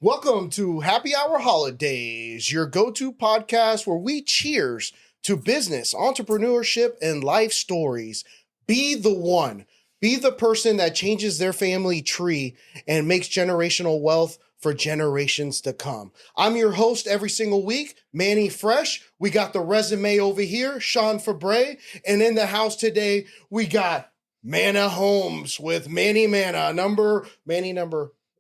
Welcome to Happy Hour Holidays, your go-to podcast where we cheers to business, entrepreneurship, and life stories. Be the one. Be the person that changes their family tree and makes generational wealth for generations to come. I'm your host every single week, Manny Fresh. We got the resume over here, Sean Fabre. And in the house today, we got Manna Holmes with Manny number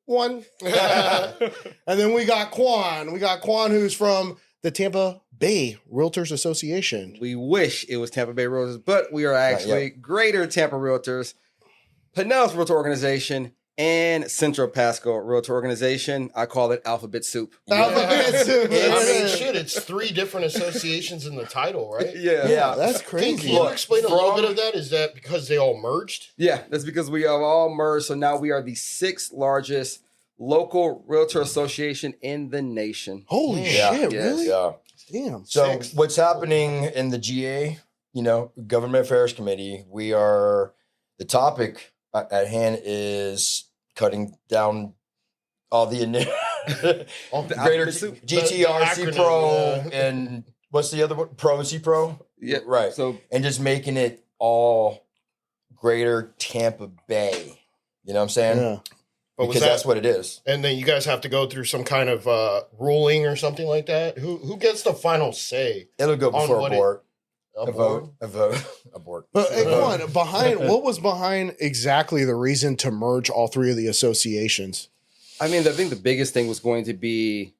one. And then we got Quan. We got Quan, who's from the Tampa Bay Realtors Association. We wish it was Tampa Bay Realtors, but we are actually Greater Tampa Realtors, Pinellas Realtor Organization, and Central Pasco Realtor Organization. I call it Alphabet Soup. Alphabet Soup. It's 3 different associations in the title, right? Yeah. That's crazy. Can you explain a little bit of that? Is that because they all merged? Yeah, that's because we have all merged. So now we are the 6th largest local realtor association in the nation. Holy shit, really? Yeah. Damn. So 6. what's happening in the GA, Government Affairs Committee, the topic at hand is cutting down all the greater GTRC Pro and what's the other one? Pro C Pro? Yeah. Right. So And just making it all Greater Tampa Bay. You know what I'm saying? Yeah. But Because that's what it is. And then you guys have to go through some kind of ruling or something like that. Who gets the final say? It'll go On before what a board. A board? A vote. Abort. But hey, Quan, what was behind exactly the reason to merge all 3 of the associations? I think the biggest thing was going to be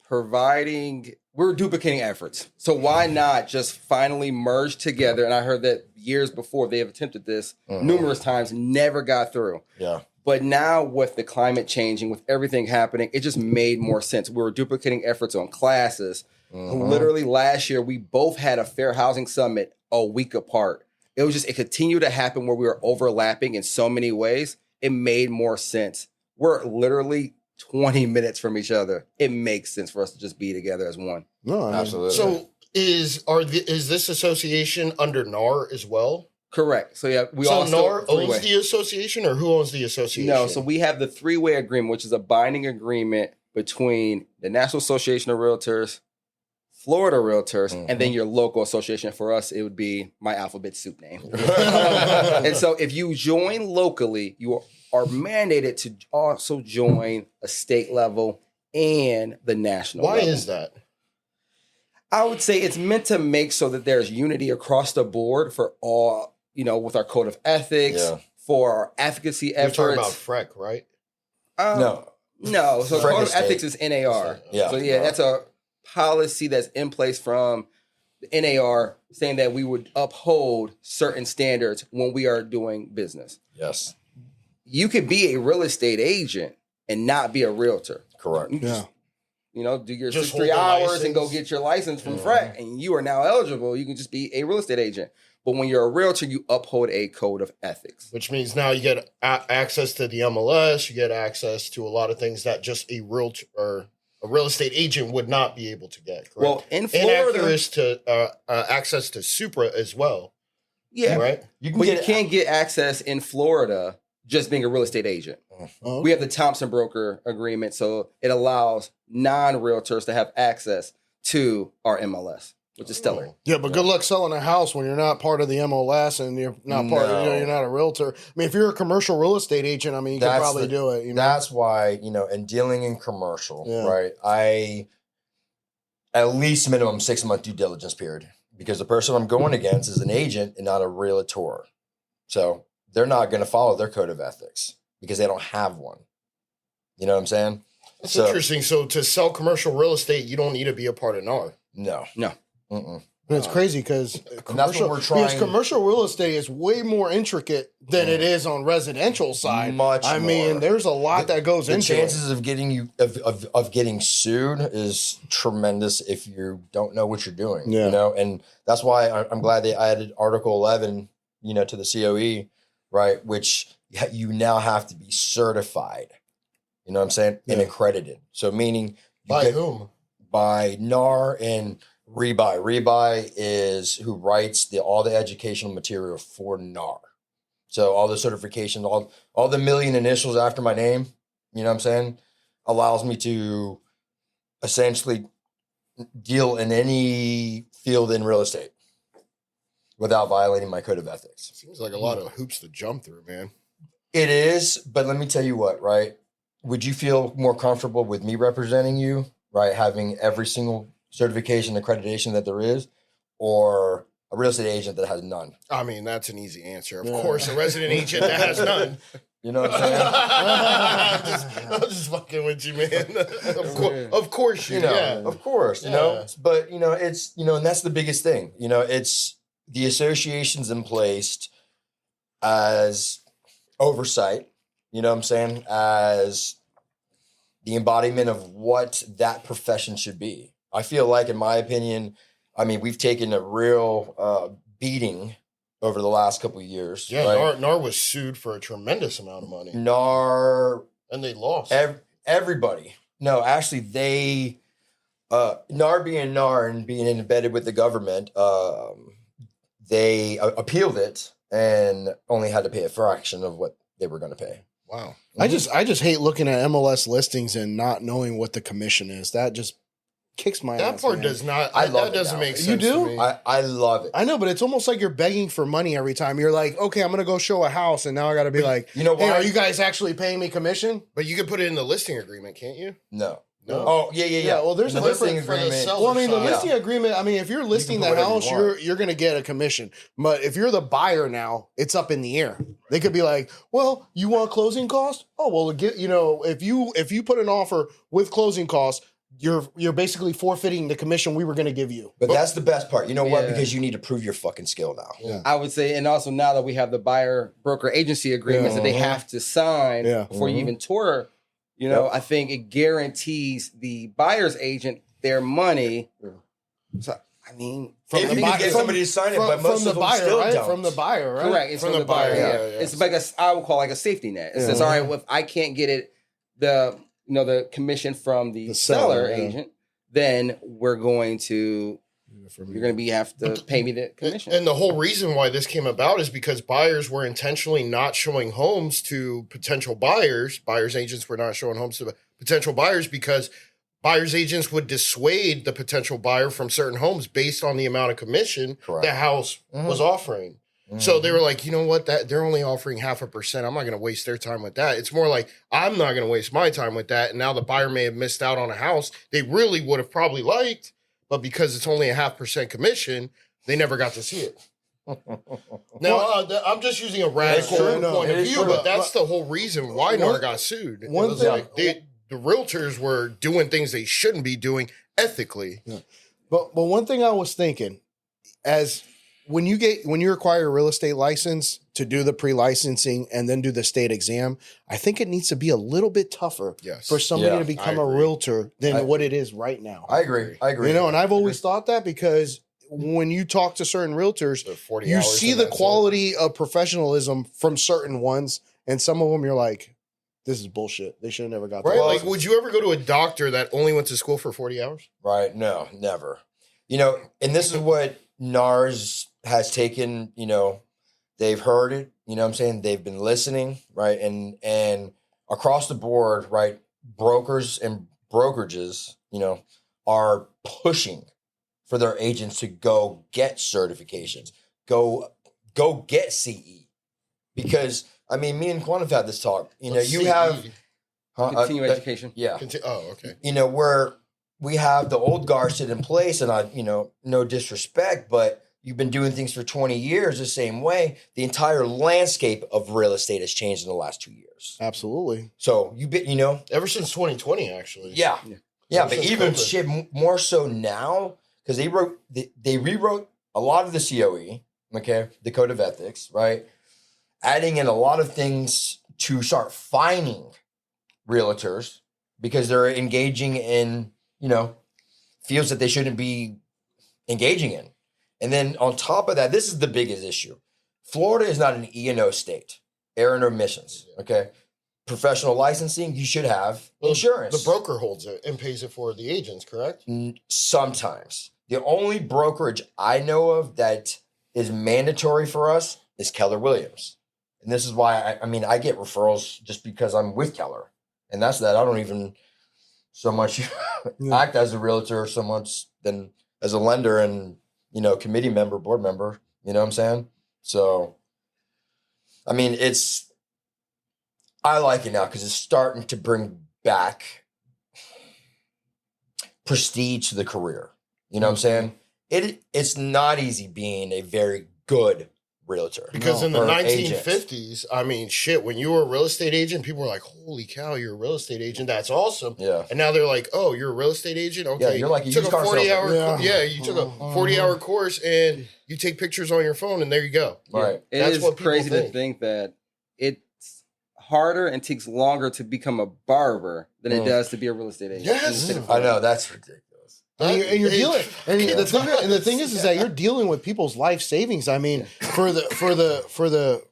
we're duplicating efforts. So why not just finally merge together? And I heard that years before they have attempted this numerous times, never got through. Yeah. But now with the climate changing, with everything happening, it just made more sense. We were duplicating efforts on classes. Literally last year, we both had a fair housing summit a week apart. It continued to happen where we were overlapping in so many ways. It made more sense. We're literally 20 minutes from each other. It makes sense for us to just be together as one. No, Absolutely. So is this association under NAR as well? Correct. So yeah, NAR owns the association, or who owns the association? No, so we have the 3-way agreement, which is a binding agreement between the National Association of Realtors, Florida Realtors, and then your local association. For us, it would be my alphabet soup name. And so if you join locally, you are mandated to also join a state level and the national level. Why is that? I would say it's meant to make so that there's unity across the board for all, with our code of ethics, for our advocacy efforts. You're talking about FREC, right? No. So FREC code is of ethics is NAR. Yeah. So that's a policy that's in place from the NAR saying that we would uphold certain standards when we are doing business. Yes. You could be a real estate agent and not be a realtor. Correct. Yeah. Do your Just 3 hold the hours license. and go get your license from FREC, and you are now eligible. You can just be a real estate agent. But when you're a realtor, you uphold a code of ethics. Which means now you get access to the MLS. You get access to a lot of things that just a realtor or a real estate agent would not be able to get. Correct? Well, in and Florida, access to Supra as well. yeah, Right. You can't get access in Florida just being a real estate agent. Oh, We have the Thompson broker agreement, so it allows non-realtors to have access to our MLS, which is stellar. yeah, but good luck selling a house when you're not part of the MLS and you're not you're not a realtor. I mean, if you're a commercial real estate agent, you can probably do it. That's why, in dealing in commercial, Yeah. right, I at least minimum 6-month due diligence period, because the person I'm going against is an agent and not a realtor. So they're not going to follow their code of ethics because they don't have one. You know what I'm saying? That's interesting. So to sell commercial real estate, you don't need to be a part of NAR. No. And it's crazy because we're trying- commercial real estate is way more intricate than it is on residential side. Much I mean, more. there's a lot that goes The into chances it. of getting of getting sued is tremendous if you don't know what you're doing. Yeah. And that's why I'm glad they added Article 11, to the COE, right? Which you now have to be certified. You know what I'm saying? And accredited. So meaning By whom? By NAR and Rebuy. Rebuy is who writes all the educational material for NAR. So all the certifications, all the million initials after my name, you know what I'm saying? allows me to essentially deal in any field in real estate without violating my code of ethics. Seems like a lot of hoops to jump through, man. It is, but let me tell you what, right? Would you feel more comfortable with me representing you, right? Having every single certification, accreditation that there is, or a real estate agent that has none? I mean, that's an easy answer. Of course, a resident agent that has none. You know what I'm saying? I'm just fucking with you, man. Of course you, You know, yeah. of course, you Yeah. know, but you know, it's, you know, and that's the biggest thing, you know, it's the associations in place as oversight, you know what I'm saying, as the embodiment of what that profession should be. I feel like, in my opinion, I mean, we've taken a real beating over the last couple of years. Yeah, right? NAR was sued for a tremendous amount of money. NAR, And they lost. everybody. No, actually, they, NAR being NAR and being embedded with the government, they appealed it and only had to pay a fraction of what they were going to pay. Wow. I just hate looking at MLS listings and not knowing what the commission is. That just kicks my That ass. part man. does not. I That love it doesn't now. make You sense. do? To me. I love it. I know, but it's almost like you're begging for money every time. You're like, okay, I'm gonna go show a house, and now I got to be like, You know hey, why? are you guys actually paying me commission? But you could put it in the listing agreement, can't you? No. No. Oh, yeah. Yeah, well, there's In a the listing difference for the agreement. seller. Well, I mean, the Yeah. listing agreement. I mean, if you're listing put the whatever you house, want. you're gonna get a commission. But if you're the buyer now, it's up in the air. They could be like, well, you want closing costs? Oh, well, get, you know, if you put an offer with closing costs, you're basically forfeiting the commission we were gonna give you. But that's the best part. You know what? Yeah. Because you need to prove your fucking skill now. Yeah. I would say, and also now that we have the buyer broker agency agreements that they have to sign Yeah. before you even tour, you know, I think it guarantees the buyer's agent their money. So, I mean, If you can get somebody to sign it, but most from of the them buyer, still right? don't. From the buyer, right? correct. It's From from the the buyer. buyer, Yeah. yeah. It's like I would call like a safety net. It Yeah. says, all right, well, if I can't get it, the commission from the seller yeah. agent, then you're going to have to pay me the commission. And the whole reason why this came about is because buyers were intentionally not showing homes to potential buyers. Buyers agents were not showing homes to potential buyers because buyers agents would dissuade the potential buyer from certain homes based on the amount of commission Correct. the house was offering. So they were like, you know what, that they're only offering 0.5%. I'm not going to waste their time with that. It's more like I'm not going to waste my time with that. And now the buyer may have missed out on a house they really would have probably liked, but because it's only a 0.5% commission, they never got to see it. Now, I'm just using a radical true. No, point it of is view, true. but that's the the whole reason why NAR got sued. It one was thing- like the realtors were doing things they shouldn't be doing ethically. But one thing I was thinking, as when you acquire a real estate license to do the pre-licensing and then do the state exam, I think it needs to be a little bit tougher Yes. for somebody Yeah, to become I a agree. realtor than what it is right now. I agree. You know, and I've always thought that because when you talk to certain realtors, So 40 you hours see and the that's it. quality of professionalism from certain ones, and some of them you're like, this is bullshit. They should have never got that. Right? license. Like, would you ever go to a doctor that only went to school for 40 hours? Right. No, never. You know, and this is what NARS has taken, you know, they've heard it, you know what I'm saying? They've been listening, right? And across the board, right, brokers and brokerages, you know, are pushing for their agents to go get certifications, go get CE. Because I mean, me and Quan have had this talk. You know, you CE. have Continue education. yeah. Oh, okay. You know, where we have the old guard sit in place, and I, you know, no disrespect, but you've been doing things for 20 years the same way. The entire landscape of real estate has changed in the last 2 years. Absolutely. So you've been, you know, Ever since 2020, actually. yeah, Ever but since even COVID. shit more so now because they rewrote a lot of the COE, okay, the code of ethics, right, adding in a lot of things to start fining realtors because they're engaging in, you know, fields that they shouldn't be engaging in. And then on top of that, this is the biggest issue. Florida is not an E&O state, error and omissions. Okay. Professional licensing, you should have Well, insurance. The broker holds it and pays it for the agents, correct? Sometimes. The only brokerage I know of that is mandatory for us is Keller Williams. And this is why I mean, I get referrals just because I'm with Keller. And that's that. I don't even, so much act as a realtor, so much then as a lender and, committee member, board member, you know what I'm saying? So, I mean, I like it now because it's starting to bring back prestige to the career. You know what I'm saying? It's not easy being a very good realtor. Because in the or agent. 1950s, I mean, shit, when you were a real estate agent, people were like, holy cow, you're a real estate agent. That's awesome. Yeah. And now they're like, oh, you're a real estate agent? Okay. Yeah, you're like a you took used a car 40-hour salesman. you took a 40-hour course and you take pictures on your phone and there you go. Right. That's It what is people crazy to think. think that it's harder and takes longer to become a barber than it does to be a real estate agent. Yes. in the state of I Florida. know, that's ridiculous. And you're dealing, and Yeah. the thing is that you're dealing with people's life savings. I mean, for the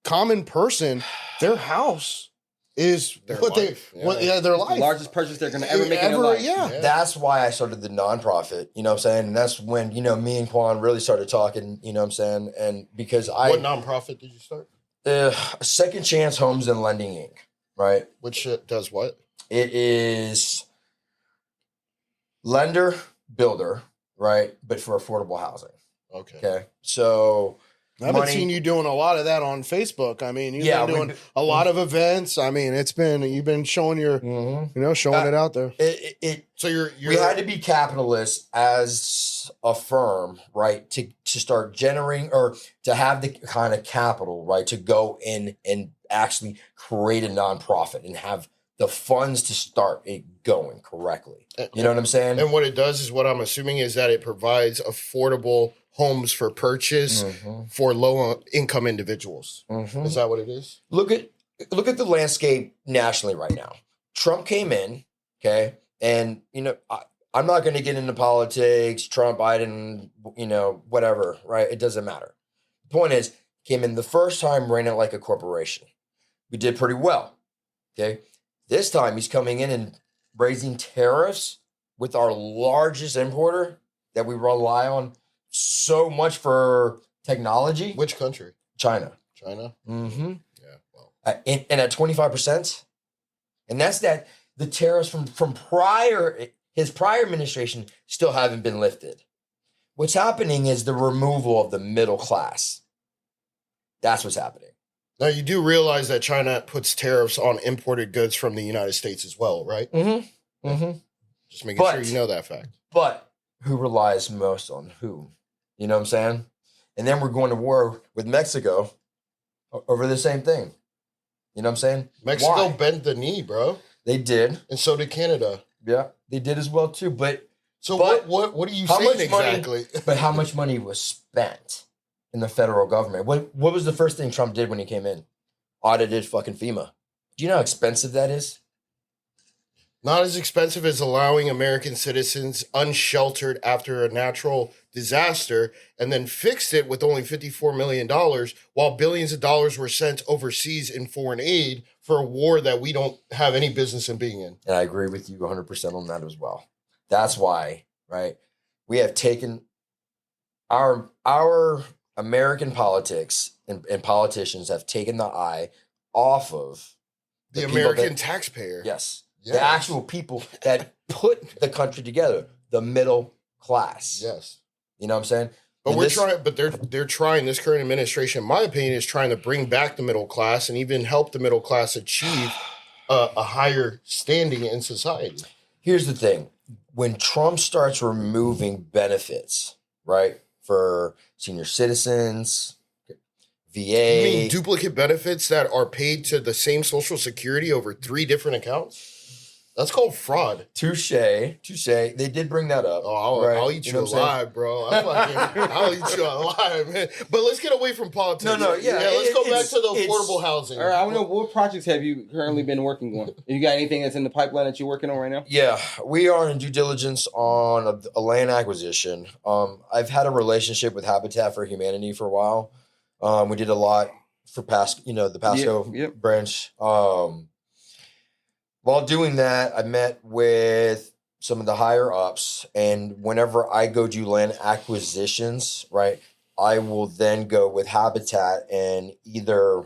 common person, their house is Their what life. their It's life. the largest purchase they're going to ever make in their life. Yeah. That's why I started the nonprofit, you know what I'm saying? And that's when, me and Quan really started talking, you know what I'm saying? And because What nonprofit did you start? Second Chance Homes and Lending Inc., right? Which does what? It is lender, builder, right? But for affordable housing. Okay. Okay. So I've been seeing you doing a lot of that on Facebook. I mean, you've Yeah, been doing a lot of events. I mean, you've been showing showing it out there. So you're we had to be capitalists as a firm, right? To start generating or to have the kind of capital, right? To go in and actually create a nonprofit and have the funds to start it going correctly. You know what I'm saying? And what it does is what I'm assuming is that it provides affordable homes for purchase for low income individuals. Is that what it is? Look at the landscape nationally right now. Trump came in, okay, and I'm not going to get into politics, Trump, Biden, whatever, right? It doesn't matter. The point is, came in the first time, ran it like a corporation. We did pretty well, okay. This time he's coming in and raising tariffs with our largest importer that we rely on so much for technology. Which country? China. China? Mm-hmm. Yeah. Well, And at 25%. And that's that the tariffs from his prior administration still haven't been lifted. What's happening is the removal of the middle class. That's what's happening. now you do realize that China puts tariffs on imported goods from the United States as well, right? Mm-hmm. Mm-hmm. Just making But- sure you know that fact. But who relies most on who? You know what I'm saying? And then we're going to war with Mexico over the same thing. You know what I'm saying? Mexico Why? bent the knee, bro. They did. And so did Canada. Yeah, they did as well too. But So what are you how saying much money- exactly? But how much money was spent in the federal government? What was the first thing Trump did when he came in? Audited fucking FEMA. Do you know how expensive that is? Not as expensive as allowing American citizens unsheltered after a natural disaster and then fixed it with only $54 million while billions of dollars were sent overseas in foreign aid for a war that we don't have any business in being in. And I agree with you 100% on that as well. That's why, right? We have taken our American politics and politicians have taken the eye off of The people American that- taxpayer. Yes. Yes. The actual people that put the country together, the middle class. Yes. You know what I'm saying? But And they're trying, this current administration, in my opinion, is trying to bring back the middle class and even help the middle class achieve a higher standing in society. Here's the thing. When Trump starts removing benefits, right, for senior citizens, VA. You mean duplicate benefits that are paid to the same Social Security over 3 different accounts? That's called fraud. Touche. They did bring that up. Oh, right? I'll eat you know what I'm saying? alive, bro. I'll eat you alive, man. But let's get away from politics. No, yeah, let's go back to the it's- affordable housing. All right, I want to know what projects have you currently been working on? You got anything that's in the pipeline that you're working on right now? Yeah, we are in due diligence on a land acquisition. I've had a relationship with Habitat for Humanity for a while. We did a lot for the Pasco Yep. branch. While doing that, I met with some of the higher ups, and whenever I go do land acquisitions, right, I will then go with Habitat and either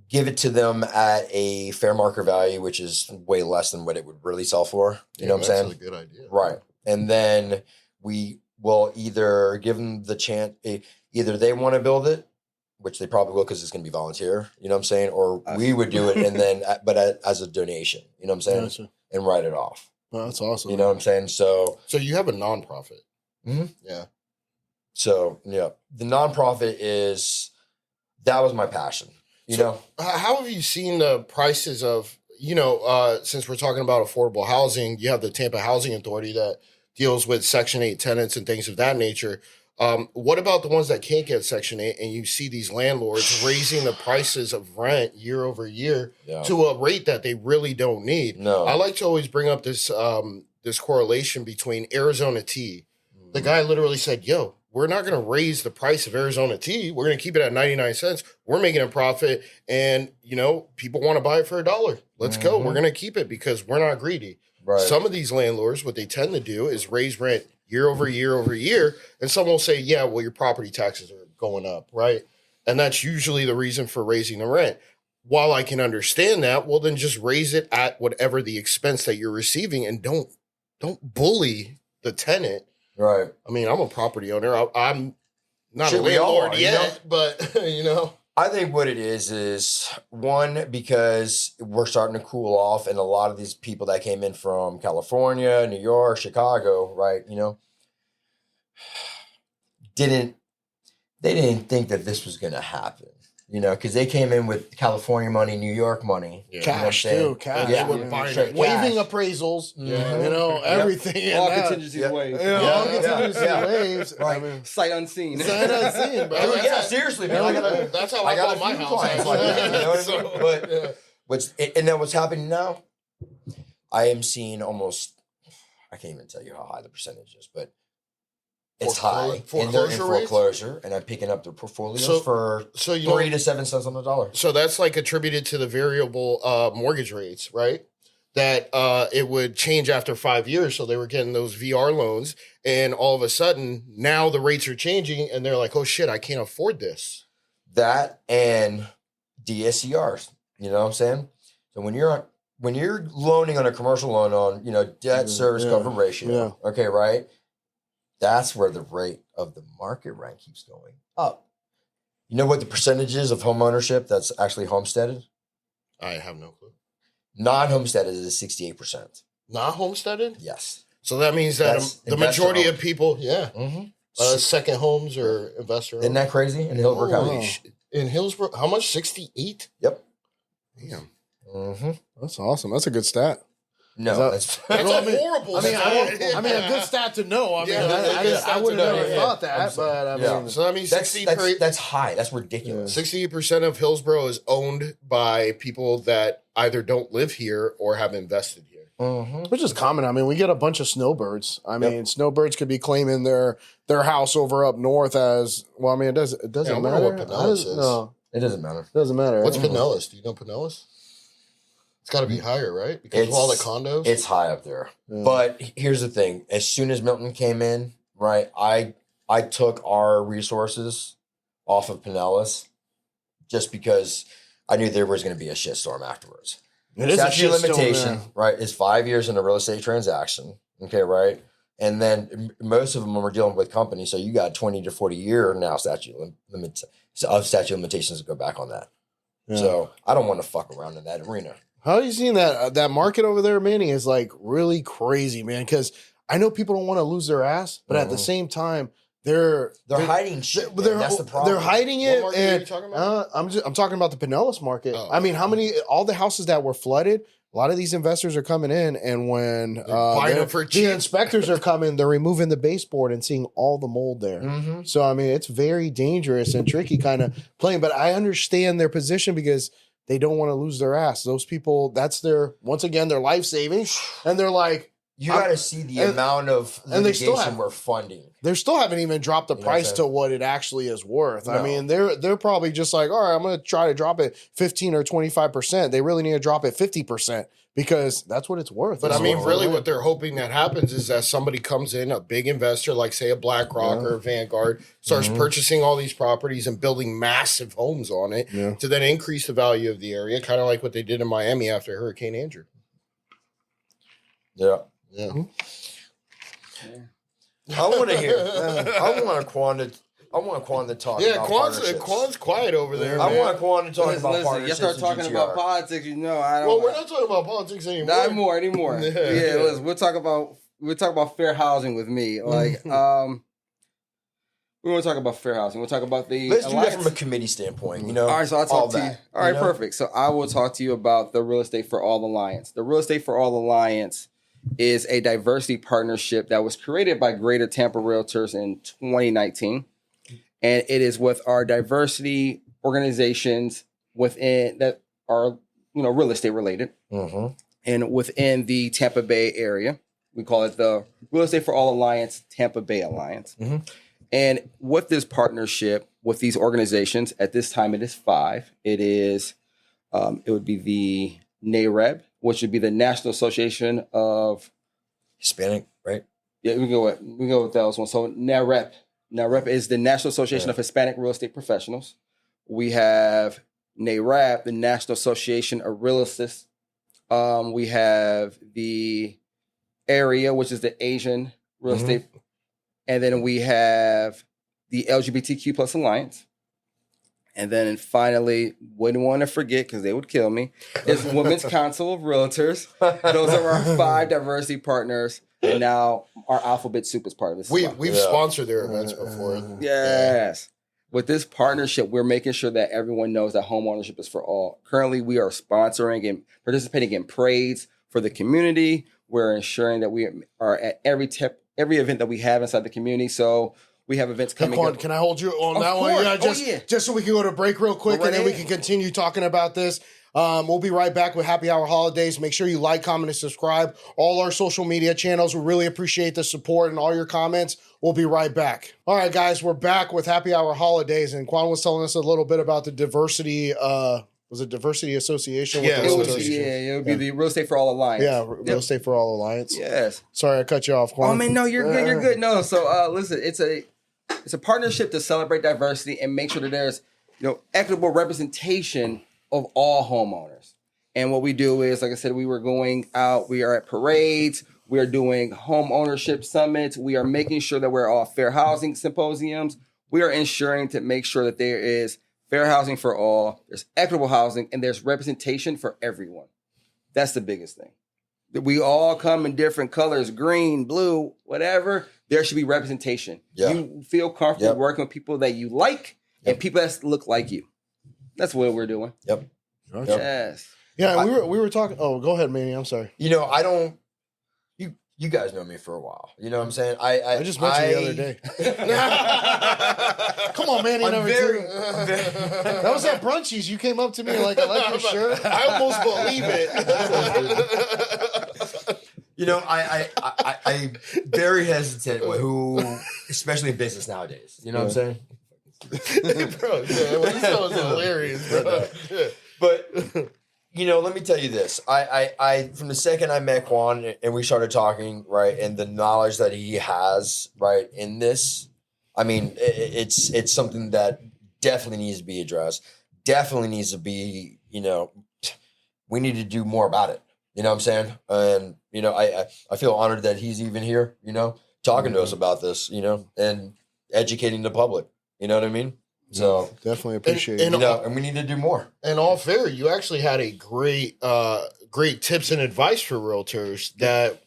give it to them at a fair market value, which is way less than what it would really sell for. You know what I'm saying? That's a good idea. Right. And then we will either give them the chance, either they want to build it, which they probably will because it's going to be volunteer, you know what I'm saying? Or we would do it and then, but as a donation, you know what I'm saying? Gotcha. And write it off. Well, that's awesome. You know what I'm saying? So you have a nonprofit. Mhm. Yeah. So, yeah, the nonprofit that was my passion, you know? How have you seen the prices of, since we're talking about affordable housing, you have the Tampa Housing Authority that deals with Section 8 tenants and things of that nature. What about the ones that can't get Section 8 and you see these landlords raising the prices of rent year over year to a rate that they really don't need? No. I like to always bring up this correlation between Arizona tea. The guy literally said, yo, we're not going to raise the price of Arizona tea. We're going to keep it at 99 cents. We're making a profit. And, people want to buy it for $1. Let's go. We're going to keep it because we're not greedy. Right. Some of these landlords, what they tend to do is raise rent year over year over year. And some will say, yeah, well, your property taxes are going up, right? And that's usually the reason for raising the rent. While I can understand that, well, then just raise it at whatever the expense that you're receiving and don't bully the tenant. Right. I mean, I'm a property owner. I'm not Shit, a we all landlord are, yet, but I think what it is one, because we're starting to cool off, and a lot of these people that came in from California, New York, Chicago, right, they didn't think that this was going to happen, because they came in with California money, New York money, Cash too, cash. Yeah. They wouldn't buy it. Waiving appraisals, everything. All in that. contingencies waived. All contingency waves. Right. I mean, Sight unseen. sight unseen, bro. Dude, yeah, seriously, man. That's how I I got bought a my few house. clients like that, you know what I mean? But what's happening now? I am seeing almost, I can't even tell you how high the percentage is, but it's high. And they're in foreclosure, and I'm picking up their portfolios for 3 to 7 cents on the dollar. So that's like attributed to the variable mortgage rates, right? That it would change after 5 years. So they were getting those VR loans, and all of a sudden now the rates are changing, and they're like, "Oh shit, I can't afford this." That and DSCRs, you know what I'm saying? So when you're loaning on a commercial loan on, debt service cover ratio, okay, right? That's where the rate of the market rent keeps going up. You know what the percentage is of home ownership that's actually homesteaded? I have no clue. Non-homesteaded is 68%. Not homesteaded? Yes. So that means that That's the majority investor of people, second homes or investor Isn't that crazy? In Hillsborough County. in Hillsborough, how much? 68? Yep. Damn. Mm-hmm. That's awesome. That's a good stat. No, That's Well, a horrible I stat. mean, a good stat to know. I mean, Yeah, that's a good I stat would to have know, never yeah. thought that, but I mean, So that means that's high. That's ridiculous. 68% of Hillsborough is owned by people that either don't live here or have invested here. Mm-hmm. which is common. I mean, we get a bunch of snowbirds. I mean, snowbirds could be claiming their house over up north as well. I mean, it doesn't I wonder matter. what Pinellas is. No, It doesn't matter. it doesn't matter. What's Pinellas? Do you know Pinellas? It's got to be higher, right? Because of all the condos. It's high up there. Yeah. But here's the thing. As soon as Milton came in, right, I took our resources off of Pinellas just because I knew there was going to be a shitstorm afterwards. It is a Statute of shitstorm, limitation, yeah. right, is 5 years in a real estate transaction. Okay, right? And then most of them are dealing with companies. So you got 20 to 40 year now statute of limitations to go back on that. Yeah. So I don't want to fuck around in that arena. How are you seeing that market over there, Manny, is like really crazy, man? Because I know people don't want to lose their ass, but at the same time, they're hiding shit. That's the problem. They're hiding What it. market are you talking about? I'm talking about the Pinellas market. Oh. I mean, all the houses that were flooded, a lot of these investors are coming in, and when buying them for the cheap. inspectors are coming, they're removing the baseboard and seeing all the mold there. Mm-hmm. So I mean, it's very dangerous and tricky kind of playing. But I understand their position because they don't want to lose their ass. Those people, that's once again their life savings, and they're like, You got to see the amount of and they still litigation we're funding. They still haven't even dropped the price to what it actually is worth. I mean, they're probably just like, all right, I'm going to try to drop it 15 or 25%. They really need to drop it 50% because that's what it's worth. But I mean, really what they're hoping that happens is that somebody comes in, a big investor, like say a BlackRock or a Vanguard, starts purchasing all these properties and building massive homes on it to then increase the value of the area, kind of like what they did in Miami after Hurricane Andrew. Yeah. Yeah. I want to hear. I want Quan to talk. Yeah, about Quan's quiet over there. I man. want Quan to talk about Listen, you partnerships. start talking with about GTR. politics, you know, I don't. Well, we're not talking about politics anymore. Not anymore. Yeah. Listen, we'll talk about fair housing with me. Like, we want to talk about fair housing. We'll talk about the. Let's do that from a committee standpoint. You know. All right, so I'll talk to you. that, All right, know? perfect. So I will talk to you about the Real Estate for All Alliance. The Real Estate for All Alliance is a diversity partnership that was created by Greater Tampa Realtors in 2019. And it is with our diversity organizations within that are, real estate related. Mm-hmm. And within the Tampa Bay area, we call it the Real Estate for All Alliance, Tampa Bay Alliance. Mm-hmm. And with this partnership with these organizations, at this time it is 5. It would be the NAREB, which would be the National Association of Hispanic, right? Yeah, we go with those ones. So NAREP. NAREP is the National Association of Hispanic Real Estate Professionals. We have NAREP, the National Association of Realtors. We have the area, which is the Asian Real Estate. And then we have the LGBTQ plus Alliance. And then finally, wouldn't want to forget because they would kill me, is Women's Council of Realtors. Those are our 5 diversity partners. And now our Alphabet Soup is part of this. We've sponsored their events before. Yes. With this partnership, we're making sure that everyone knows that home ownership is for all. Currently, we are sponsoring and participating in parades for the community. We're ensuring that we are at every event that we have inside the community. So we have events coming up. Can I hold you on that course. one? Yeah, just so we can go to break real quick, Go right and then we ahead. can continue talking about this. We'll be right back with Happy Hour Holidays. Make sure you like, comment, and subscribe. All our social media channels. We really appreciate the support and all your comments. We'll be right back. All right, guys, we're back with Happy Hour Holidays, and Quan was telling us a little bit about the diversity. Was it Diversity Association? Yeah, It would be the Real Estate for All Alliance. Yeah, Real Estate for All Alliance. Yes. Sorry, I cut you off, Quan. Oh man, no, you're good. You're good. No, so listen, it's a partnership to celebrate diversity and make sure that there's equitable representation of all homeowners. And what we do is, like I said, we were going out. We are at parades. We are doing home ownership summits. We are making sure that we're all fair housing symposiums. We are ensuring to make sure that there is fair housing for all. There's equitable housing, and there's representation for everyone. That's the biggest thing. That we all come in different colors, green, blue, whatever. There should be representation. Yeah. You feel comfortable working with people that you like and people that look like you. That's what we're doing. Yep. Yes. Yeah, and we were talking. Oh, go ahead, Manny. I'm sorry. I don't. You guys know me for a while. You know what I'm saying? I just met you the other day. Come on, Manny. That was at Brunchies. You came up to me like, I like your shirt. I almost believe it. I'm very hesitant with who, especially in business nowadays. You know what I'm saying? Bro, what you said was hilarious, bro. But let me tell you this. I from the second I met Quan and we started talking, right, and the knowledge that he has, right, in this, I mean, it's something that definitely needs to be addressed. Definitely needs to be, we need to do more about it. You know what I'm saying? And, I feel honored that he's even here, talking to us about this, and educating the public. You know what I mean? So definitely appreciate it. And we need to do more. And all fair, you actually had a great tips and advice for realtors that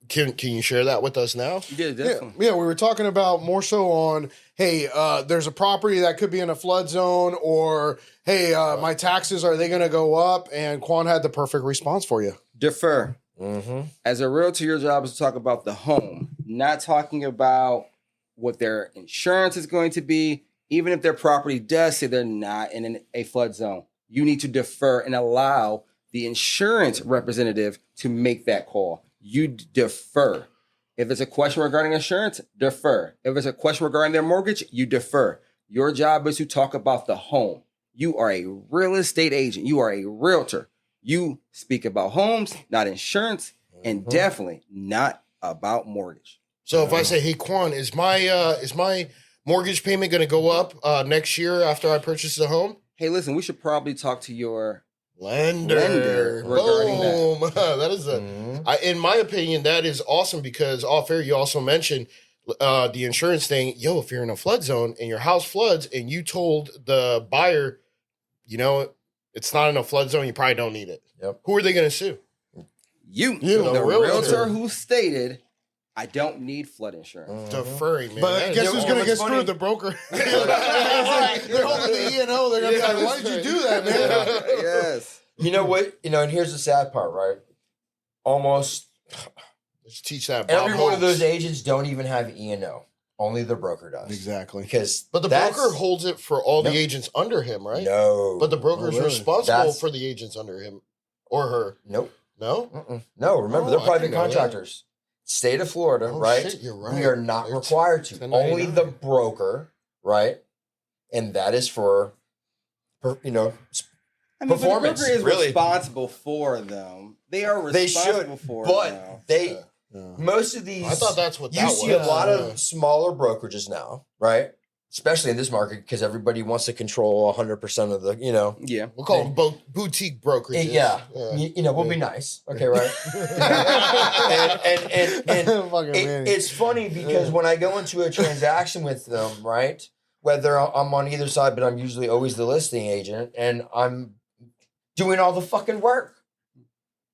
can you share that with us now? Yeah, definitely. Yeah, we were talking about more so on, hey, there's a property that could be in a flood zone, or hey, my taxes, are they going to go up? And Quan had the perfect response for you. Defer. Mm-hmm. As a realtor, your job is to talk about the home, not talking about what their insurance is going to be. Even if their property does say they're not in a flood zone, you need to defer and allow the insurance representative to make that call. you defer. If it's a question regarding insurance, defer. If it's a question regarding their mortgage, you defer. Your job is to talk about the home. You are a real estate agent. You are a realtor. You speak about homes, not insurance, and definitely not about mortgage. So if I say, "Hey, Quan, is my mortgage payment going to go up next year after I purchase the home?" Hey, listen, we should probably talk to your Lender regarding that. Boom. That is in my opinion, that is awesome because all fair. You also mentioned the insurance thing. Yo, if you're in a flood zone and your house floods and you told the buyer, it's not in a flood zone, you probably don't need it. Yep. Who are they going to sue? You, the the realtor. realtor who stated, I don't need flood insurance. Deferring, man. But guess who's going to get funny. screwed? The broker. They're holding the E&O. They're going to be like, why did you do that, man? Yes. You know what? And here's the sad part, right? Almost Let's teach that. Bob every one of Holmes. those agents don't even have E&O. Only the broker does. Exactly. Because But the broker holds it for all the agents under him, right? No. But the broker is really? responsible for the agents under him or her. Nope. No? Mm-mm. No, remember, Oh, they're I private didn't know that. contractors. State of Florida, Oh, right? shit, you're right. We are not They're required to. 1099. Only the broker, right? And that is for I mean, performance, the broker is really. responsible for them. They are They responsible should, for but them. they Yeah. most of these. I thought that's what you that see was. a lot of smaller brokerages now, right? Especially in this market because everybody wants to control 100% of the, Yeah. We'll call them boutique brokerages. Yeah. We'll be nice, okay, right? and Fucking man. it's funny because when I go into a transaction with them, right? Whether I'm on either side, but I'm usually always the listing agent, and I'm doing all the fucking work.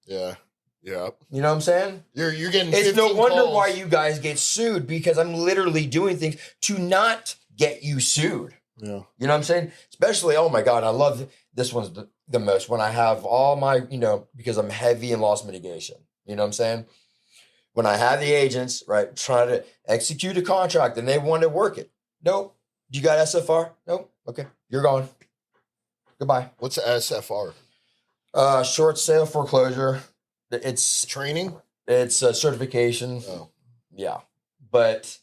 Yeah. Yeah. You know what I'm saying? You're getting It's no 15 wonder calls. why you guys get sued because I'm literally doing things to not get you sued. Yeah. You know what I'm saying? Especially, oh my God, I love this one's the most when I have all my, because I'm heavy in loss mitigation. You know what I'm saying? When I have the agents, right, trying to execute a contract and they want to work it. Nope. You got SFR? Nope. Okay. You're gone. Goodbye. What's the SFR? Short sale foreclosure. It's Training? It's a certification. Oh. Yeah. But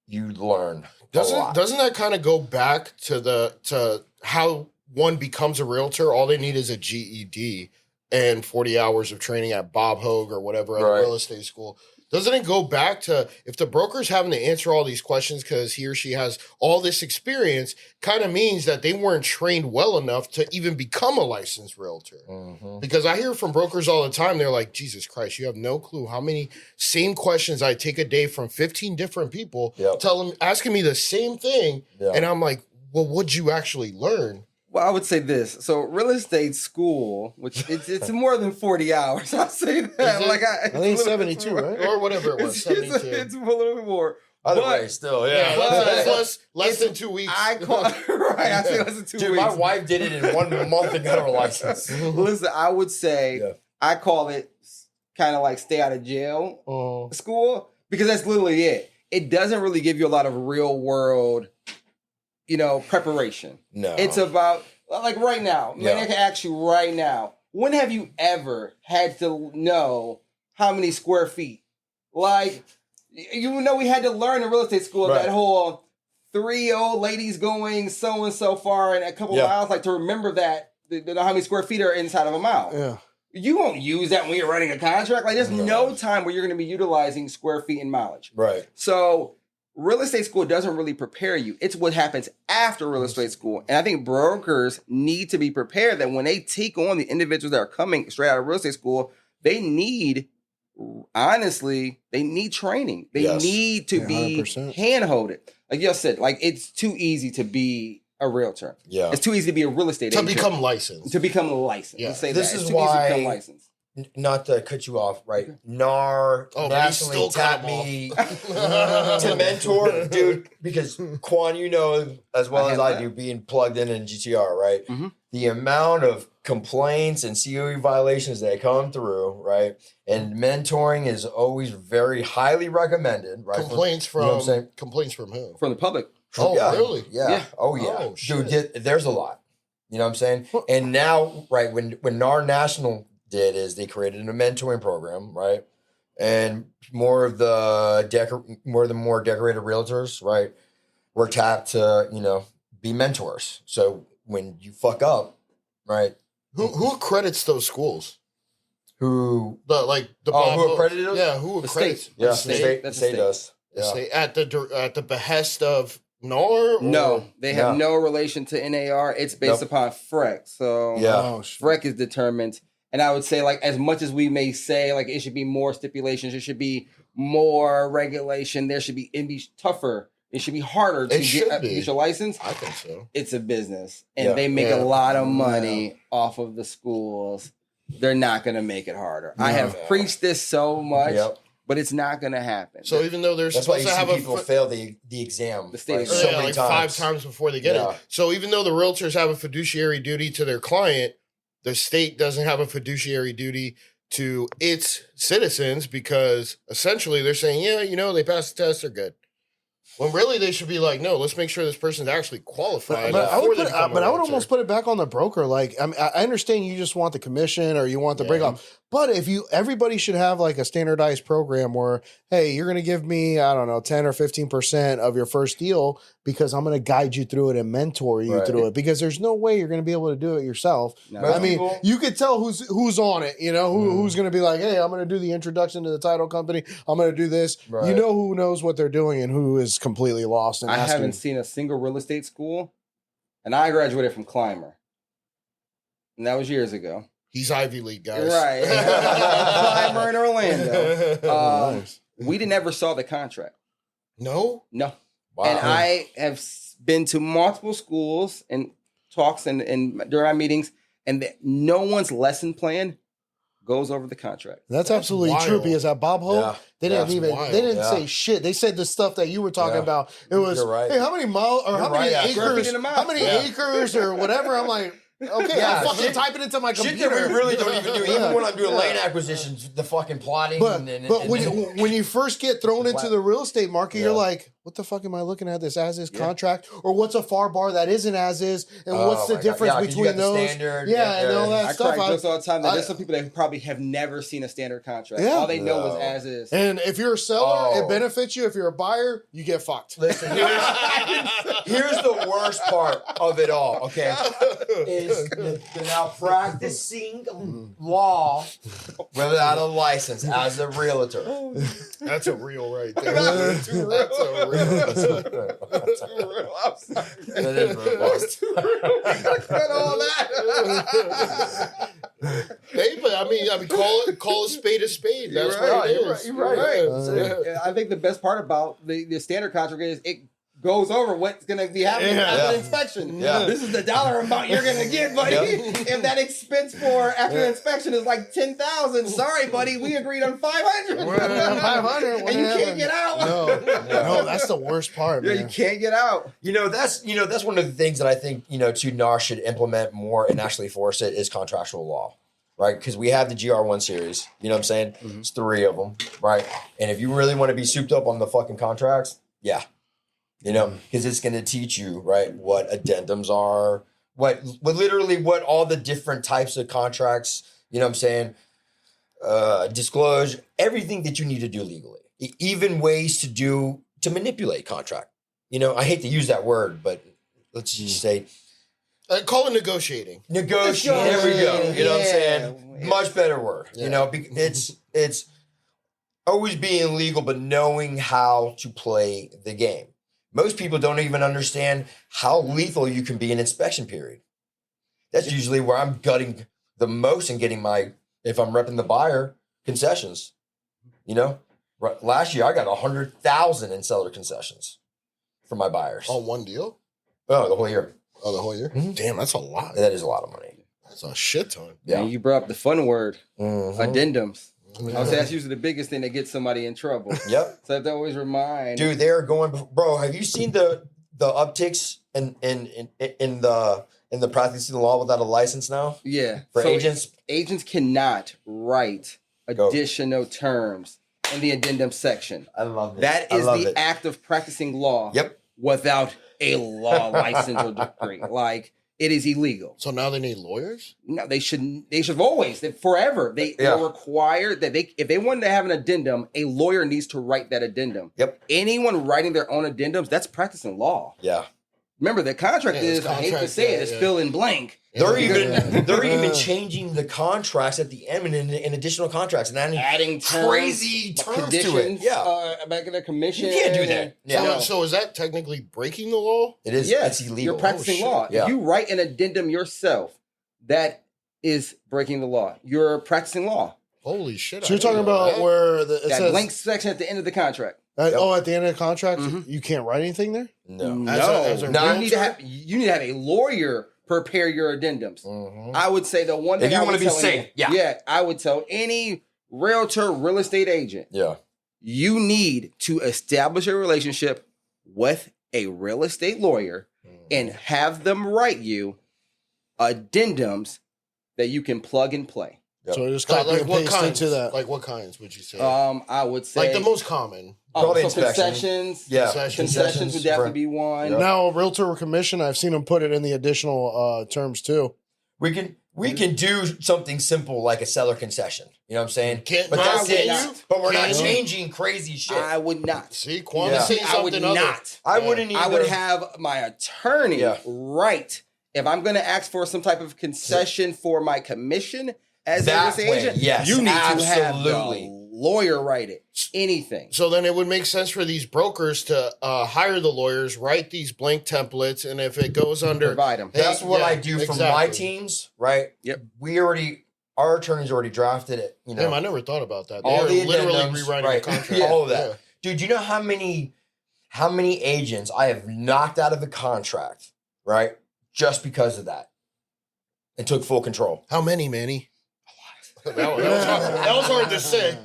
you learn. Doesn't that kind of go back to how one becomes a realtor? All they need is a GED and 40 hours of training at Bob Hogue or whatever other Right. real estate school. Doesn't it go back to if the broker's having to answer all these questions because he or she has all this experience, kind of means that they weren't trained well enough to even become a licensed realtor. Mm-hmm. Because I hear from brokers all the time, they're like, Jesus Christ, you have no clue how many same questions I take a day from 15 different people, Yep. asking me the same thing. Yeah. And I'm like, well, what'd you actually learn? Well, I would say this. So, real estate school, which it's more than 40 hours. I'll say that. Is it? I think it's 72, right? Or whatever it was, 72. It's a little bit more. Other But way, still, Yeah, yeah. less it's- than 2 weeks. I call right. I say less than 2 Dude, weeks. my wife did it in 1 month and got her license. Listen, I would say Yeah. I call it kind of like stay out of jail Oh. school because that's literally it. It doesn't really give you a lot of real world, preparation. No. It's about like right now. Man, Yeah. I can ask you right now. When have you ever had to know how many square feet? Like, we had to learn in real estate school Right. that whole 3 old ladies going so and so far in a couple Yeah. miles. Like to remember that, to know how many square feet are inside of a mile. Yeah. You won't use that when you're writing a contract. Like, there's no time where you're going to be utilizing square feet and mileage. Right. So real estate school doesn't really prepare you. It's what happens after real estate school. And I think brokers need to be prepared that when they take on the individuals that are coming straight out of real estate school, they need training. They Yes. need to be 100%. hand-holded. Like you said, like it's too easy to be a realtor. Yeah. It's too easy to be a real estate To agent. become licensed. To become licensed. Yeah. Let's say This that. is It's too easy to become why- licensed. Not to cut you off, right? NAR Oh, but he nationally still cut tapped him me to mentor, dude, because Quan, as well as I do, being plugged in GTR, right? Mhm. The amount of complaints and COE violations that come through, right? And mentoring is always very highly recommended, right? Complaints you know what I'm from saying? complaints from who? From the public. Oh, Yeah. really? Yeah. Yeah. Oh, yeah. Oh, shit. Dude, there's a lot. You know what I'm saying? And now, right, when NAR National did is they created a mentoring program, right? and more of the more decorated realtors, right? We're tapped to, be mentors. So when you fuck up, right? Who accredits those schools? Who who accredited us? Yeah, who The accredits? state. Yeah, The state. the state does. The Yeah. state at the behest of NAR. No, they have No. no relation to NAR. It's based Nope. upon FREC. So Yeah. Oh, shit. FREC is determined. And I would say, like, as much as we may say, like, it should be more stipulations, there should be more regulation, it'd be tougher. It should be harder to get your license. I think so. It's a business, and Yeah. they make a lot of money off of the schools. They're not going to make it harder. I have preached this so much, but it's not going to happen. So even though they're That's why supposed you to see have people fail the exam, The state right? exam. so many like times. 5 times before they get it. So even though the realtors have a fiduciary duty to their client, the state doesn't have a fiduciary duty to its citizens because essentially they're saying, they passed the test, they're good. When really they should be like, no, let's make sure this person's actually qualified. But I would, before they become a but I would realtor. almost put it back on the broker. Like, I mean, I understand you just want the commission or you want the break off, but everybody should have like a standardized program where, hey, you're going to give me, I don't know, 10 or 15% of your first deal because I'm going to guide you through it and mentor you through it, because there's no way you're going to be able to do it yourself. No. I mean, you could tell who's on it, who's going to be like, hey, I'm going to do the introduction to the title company. I'm going to do this. Right. You know who knows what they're doing and who is completely lost. And I haven't seen a single real estate school, and I graduated from Clymer, and that was years ago. He's Ivy League, guys. Right. Clymer in Orlando. Nice. We never saw the contract. No? No. Wow. And I have been to multiple schools and talks and during our meetings, and no one's lesson plan goes over the contract. That's absolutely wild. true, because at Bob Hope, they didn't That's wild. they didn't Yeah. say shit. They said the stuff that you were talking about. It was, You're right. hey, how many miles or how many right, square feet acres? in a mile. How many acres or whatever? I'm like, okay, Yeah, I'm fucking shit- typing into my Shit computer. that we really don't even do. Even Yeah. when I'm doing Yeah. land acquisitions, the fucking plotting. But and when you first get thrown into the real estate market, you're like, what the fuck am I looking at, this as is contract, or what's a far bar that isn't as is, and Oh what's the my God. difference Yeah, 'cause you between got the those? standard, and all that I stuff. crack jokes all the time that I- there's some people that probably have never seen a standard contract. Yeah. All they know No. is as is. And if you're a seller, Oh. it benefits you. If you're a buyer, you get fucked. Listen, here's the worst part of it all, okay? Is the now practicing law without a license as a realtor. That's a real right there. That's a real. I'm sorry. That is real lost. Cut all that. Hey, but I mean, call a spade a spade. That's You're what right, it you're is. right, you're right. Yeah. Yeah, I think the best part about the standard contract is it goes over what's going to be happening after the inspection. Yeah. This is the dollar amount you're going to get, buddy. If that expense for after the inspection is like $10,000, sorry, buddy, we agreed on $500. $500, and you can't get out. No, that's the worst part, Yeah, man. you can't get out. That's one of the things that I think, TNAR should implement more and actually force it is contractual law. Right, because we have the GR1 series, you know what I'm saying? Mm-hmm. It's 3 of them, right? And if you really want to be souped up on the fucking contracts, because it's going to teach you, right, what addendums are, what all the different types of contracts, you know what I'm saying, disclose, everything that you need to do legally, even ways to manipulate contract. I hate to use that word, but let's just say, Call it negotiating. negotiate. There we go. You know what I'm Yeah. saying? Much better word. It's always being legal, but knowing how to play the game. Most people don't even understand how lethal you can be in inspection period. That's usually where I'm gutting the most and getting if I'm repping the buyer, concessions. Last year I got 100,000 in seller concessions for my buyers. On one deal? Oh, the whole year. Oh, the whole year? Mhm. Damn, that's a lot. That is a lot of money. That's a shit ton. Yeah. And you brought up the fun word, Mhm. addendums. I would say that's usually the biggest thing that gets somebody in trouble. Yep. So I have to always remind. Dude, they're going, bro. Have you seen the upticks in the practicing the law without a license now Yeah. for So agents? Agents cannot write Go. additional terms in the addendum section. I love it. That is the act of practicing law Yep. without a law license or degree. Like, it is illegal. So now they need lawyers? No, they should always, forever. They're required that if they wanted to have an addendum, a lawyer needs to write that addendum. Yep. Anyone writing their own addendums, that's practicing law. Yeah. Remember, the contract is, I hate to say it, it's fill in blank. They're even changing the contracts at the end in additional contracts and adding terms, crazy terms to it. Yeah. Back in the commission. You can't do that. Yeah. So is that technically breaking the law? It is. Yes, it's illegal. you're practicing law. Yeah. If you write an addendum yourself, that is breaking the law. You're practicing law. Holy shit. So you're talking about where it that says blank section at the end of the contract. at the end of the contract, you can't write anything there? No. You need to have a lawyer prepare your addendums. I would say the one thing if you I want to would be tell safe, I would tell any realtor, real estate agent, you need to establish a relationship with a real estate lawyer and have them write you addendums that you can plug and play. So just copy and paste into that. Like what kinds would you say? I would say like the most common. Concessions. Yeah. Concessions would definitely be one. Yep. Now, realtor commission, I've seen them put it in the additional terms too. We can do something simple like a seller concession. You know what I'm saying? But that's it. not. But we're not changing crazy shit. I would not. See, Quan is saying I would something other. not. I wouldn't either. I would have my attorney write. If I'm going to ask for some type of concession for my commission as a real estate agent, you need to have the lawyer write it. Anything. So then it would make sense for these brokers to hire the lawyers, write these blank templates, and if it goes under, provide them. That's what I do for my teams, right? Yep. Our attorneys already drafted it. You know, damn, I never thought about that. All They're the literally addendums, rewriting the contract. all of that, dude. You know how many agents I have knocked out of the contract, right? Just because of that, and took full control. How many, Manny? That was hard to say.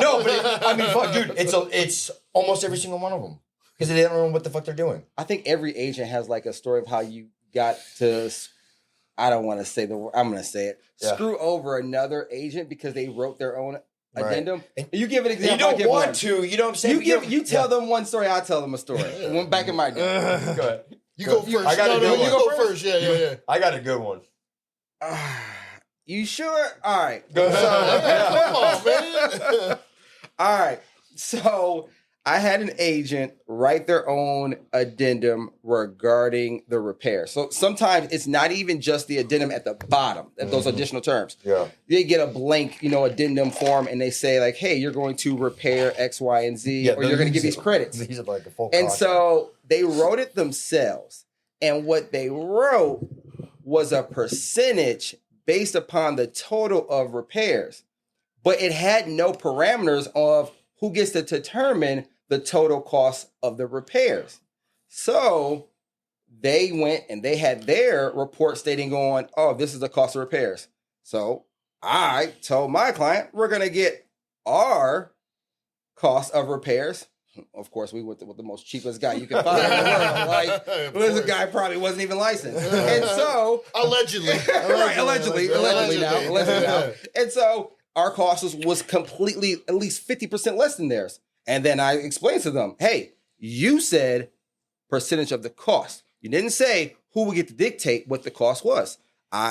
No, but I mean, fuck, dude, it's almost every single one of them because they don't know what the fuck they're doing. I think every agent has like a story of how you got to. I don't want to say the word. I'm going to say it. Yeah. Screw over another agent because they wrote their own addendum. And you give an you example. don't want to. You know what I'm saying? You tell them one story. I'll tell them a story. Went back in my day. Go ahead. You go first. I got a good one. You go first. Yeah. I got a good one. You sure? All right. Go ahead. Come on, man. All right. So I had an agent write their own addendum regarding the repair. So sometimes it's not even just the addendum at the bottom, those additional terms. Yeah. They get a blank, addendum form and they say like, hey, you're going to repair X, Y, and Z, or you're going to give these credits. These are like a full And contract. so they wrote it themselves. And what they wrote was a percentage based upon the total of repairs. But it had no parameters of who gets to determine the total cost of the repairs. So they went and they had their report stating on, oh, this is the cost of repairs. So I told my client, we're going to get our cost of repairs. Of course, we went with the most cheapest guy you can find in the world. Like, this guy probably wasn't even licensed. And so... Allegedly. Allegedly now. And so our cost was completely at least 50% less than theirs. And then I explained to them, hey, you said percentage of the cost. You didn't say who would get to dictate what the cost was.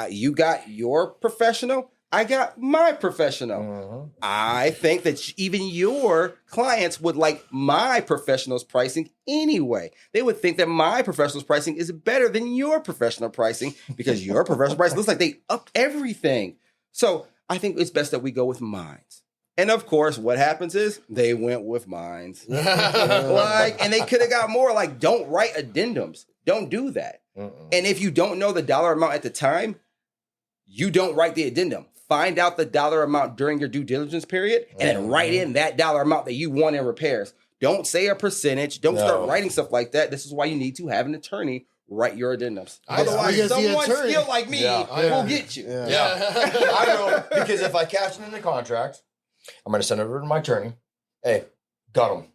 You got your professional. I got my professional. I think that even your clients would like my professional's pricing anyway. They would think that my professional's pricing is better than your professional pricing because your professional pricing looks like they upped everything. So I think it's best that we go with mines. And of course, what happens is they went with mines. And they could have got more. Like, don't write addendums. Don't do that. And if you don't know the dollar amount at the time, you don't write the addendum. Find out the dollar amount during your due diligence period and then write in that dollar amount that you want in repairs. Don't say a percentage. Don't start writing stuff like that. This is why you need to have an attorney write your addendums. Otherwise, someone skilled like me will get you. I know, because if I cash it in the contract, I'm going to send it over to my attorney. Hey, got him.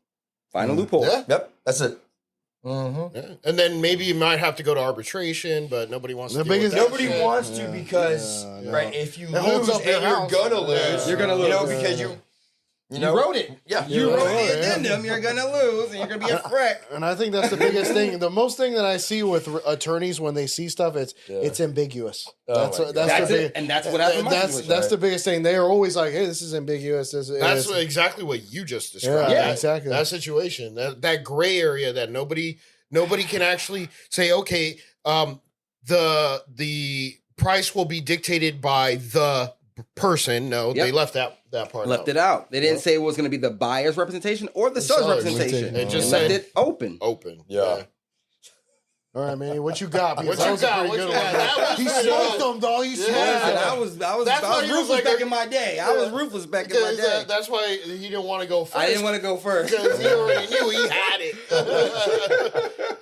Find a loophole. Yep, that's it. And then maybe you might have to go to arbitration, but nobody wants to. Nobody wants to because right, if you lose and you're gonna lose, you're gonna lose. Because You wrote it. Yeah. You wrote Yeah. the addendum. You're going to lose, and you're going to be a frick. And I think that's the biggest thing. The most thing that I see with attorneys when they see stuff, it's ambiguous. Oh my God. That's the it. And that's what happened in my situation. That's the biggest thing. They are always like, "Hey, this is ambiguous." That's exactly what you just described. Yeah, exactly. That situation, that gray area that nobody can actually say, okay, the price will be dictated by the person. No, they left that part Left out. it out. They didn't say it was going to be the buyer's representation or the seller's representation. They just left said it open. Yeah. All right, man. What you got? What Because that you was a got? pretty What good you one. got? That was He pretty smoked good. them, dog. He smoked Yeah. them. I was That's why he was ruthless like back in my day. I was ruthless back in my day. That's why he didn't want to go first. I didn't want to go first. because he already knew he had it.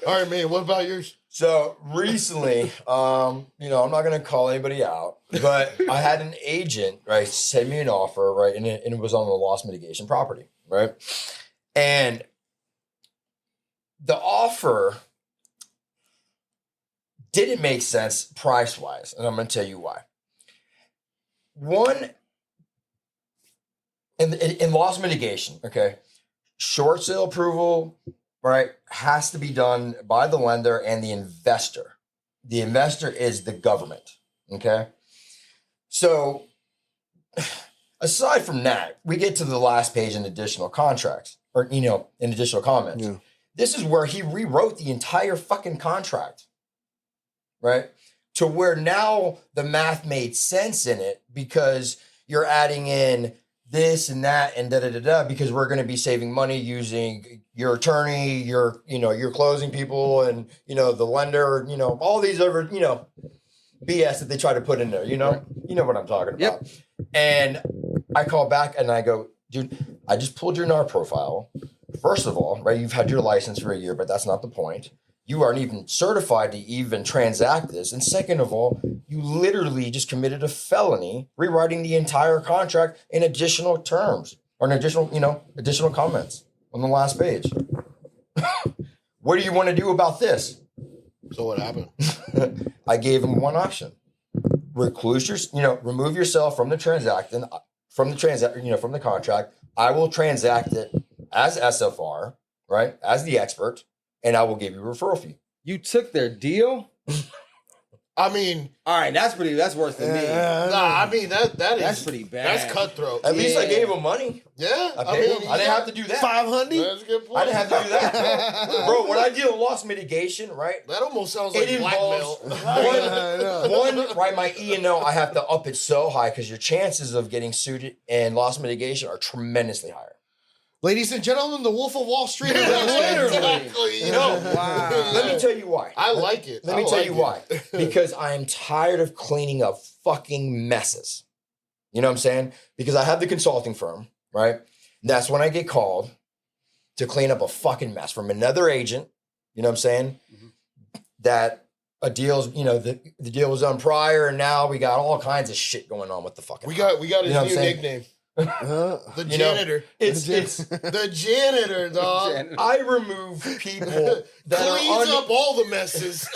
All right, man. What about yours? So recently, I'm not going to call anybody out, but I had an agent, right, send me an offer, right, and it was on the loss mitigation property, right, and the offer didn't make sense price wise, and I'm going to tell you why. One, in loss mitigation, okay, short sale approval, right, has to be done by the lender and the investor. The investor is the government, okay? So aside from that, we get to the last page in additional contracts or, in additional comments. Yeah. This is where he rewrote the entire fucking contract, right? To where now the math made sense in it because you're adding in this and that and because we're going to be saving money using your attorney, your closing people and, the lender, all these other, BS that they try to put in there, you know what I'm talking about. Yep. And I call back and I go, dude, I just pulled your NAR profile. First of all, right, you've had your license for a year, but that's not the point. You aren't even certified to even transact this. And second of all, you literally just committed a felony, rewriting the entire contract in additional terms or in additional comments on the last page. What do you want to do about this? So what happened? I gave him one option. Remove yourself from the from the contract. I will transact it as SFR, right? As the expert. And I will give you a referral fee. You took their deal? I mean, all right, that's worse than me. I mean that's pretty bad. That's cutthroat. At least I gave him money. Yeah, I paid him. I didn't have to do that. 500. That's a good point. I didn't have to do that, bro. When I deal in loss mitigation, right? That almost sounds like It blackmail. involves one, right? My E&O, I have to up it so high because your chances of getting sued in loss mitigation are tremendously higher. Ladies and gentlemen, the Wolf of Wall Street. Exactly. Wow. Let me tell you why. I like it. Let me tell you why. Because I am tired of cleaning up fucking messes. You know what I'm saying? Because I have the consulting firm, right? And that's when I get called to clean up a fucking mess from another agent. You know what I'm saying? Mm-hmm. That a deal's, the deal was done prior, and now we got all kinds of shit going on with the fucking. We got his new nickname. The janitor. It's the janitor, dog. I remove people that cleans up all the messes.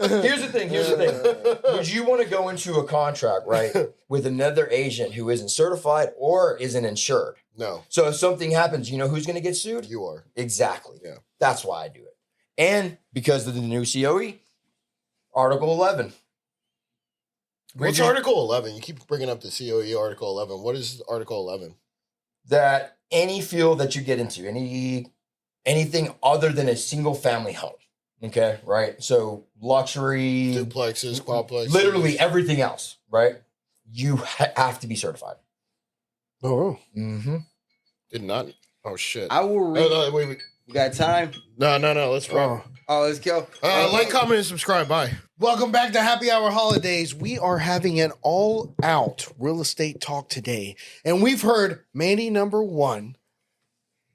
Here's the thing. Would you want to go into a contract, right, with another agent who isn't certified or isn't insured? No. So if something happens, you know who's going to get sued? You are. Exactly. Yeah. That's why I do it. And because of the new COE, Article 11. What's Article 11? You keep bringing up the COE Article 11. What is Article 11? That any field that you get into, anything other than a single family home, okay, right? So luxury, Duplexes, quadplexes. literally everything else, right? You have to be certified. Oh, Mm-hmm. Did not. Oh, shit. I will read. No, wait. You got time? No. Let's roll. Oh, let's go. Like, comment, and subscribe. Bye. welcome back to Happy Hour Holidays. We are having an all-out real estate talk today, and we've heard Manny number one.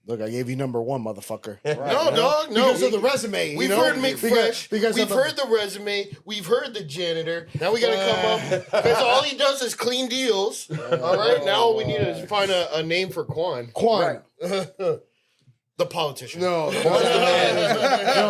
Look, I gave you number one, motherfucker. No, dog. No. Because of the resume. We've heard McFresh. Because we've heard the resume. We've heard the janitor. Now we got to come up. Because all he does is clean deals. All right. Now all we need is find a name for Quan. Quan. The politician. No, no,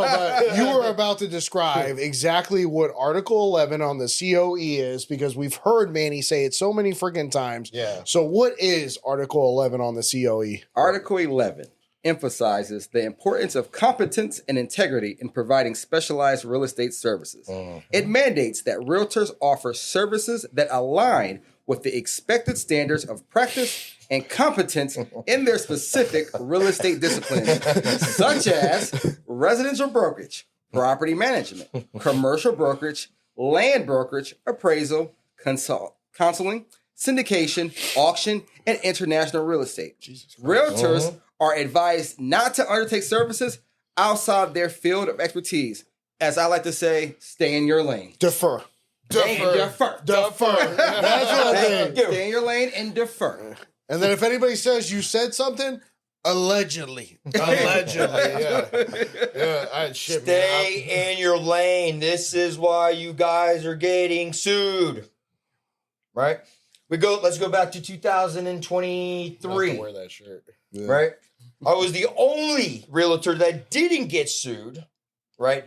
but you were about to describe exactly what Article 11 on the COE is, because we've heard Manny say it so many freaking times. Yeah. So what is Article 11 on the COE? Article 11 emphasizes the importance of competence and integrity in providing specialized real estate services. It mandates that realtors offer services that align with the expected standards of practice and competence in their specific real estate disciplines, such as residential brokerage, property management, commercial brokerage, land brokerage, appraisal, counseling, syndication, auction, and international real estate. Realtors are advised not to undertake services outside their field of expertise. As I like to say, stay in your lane. Defer. Defer. That's what I think. Stay in your lane and defer. And then if anybody says you said something, allegedly. Yeah. Shit, Stay man. in your lane. This is why you guys are getting sued. Right? Let's go back to I have 2023. to wear that shirt. Yeah. Right? I was the only realtor that didn't get sued, right?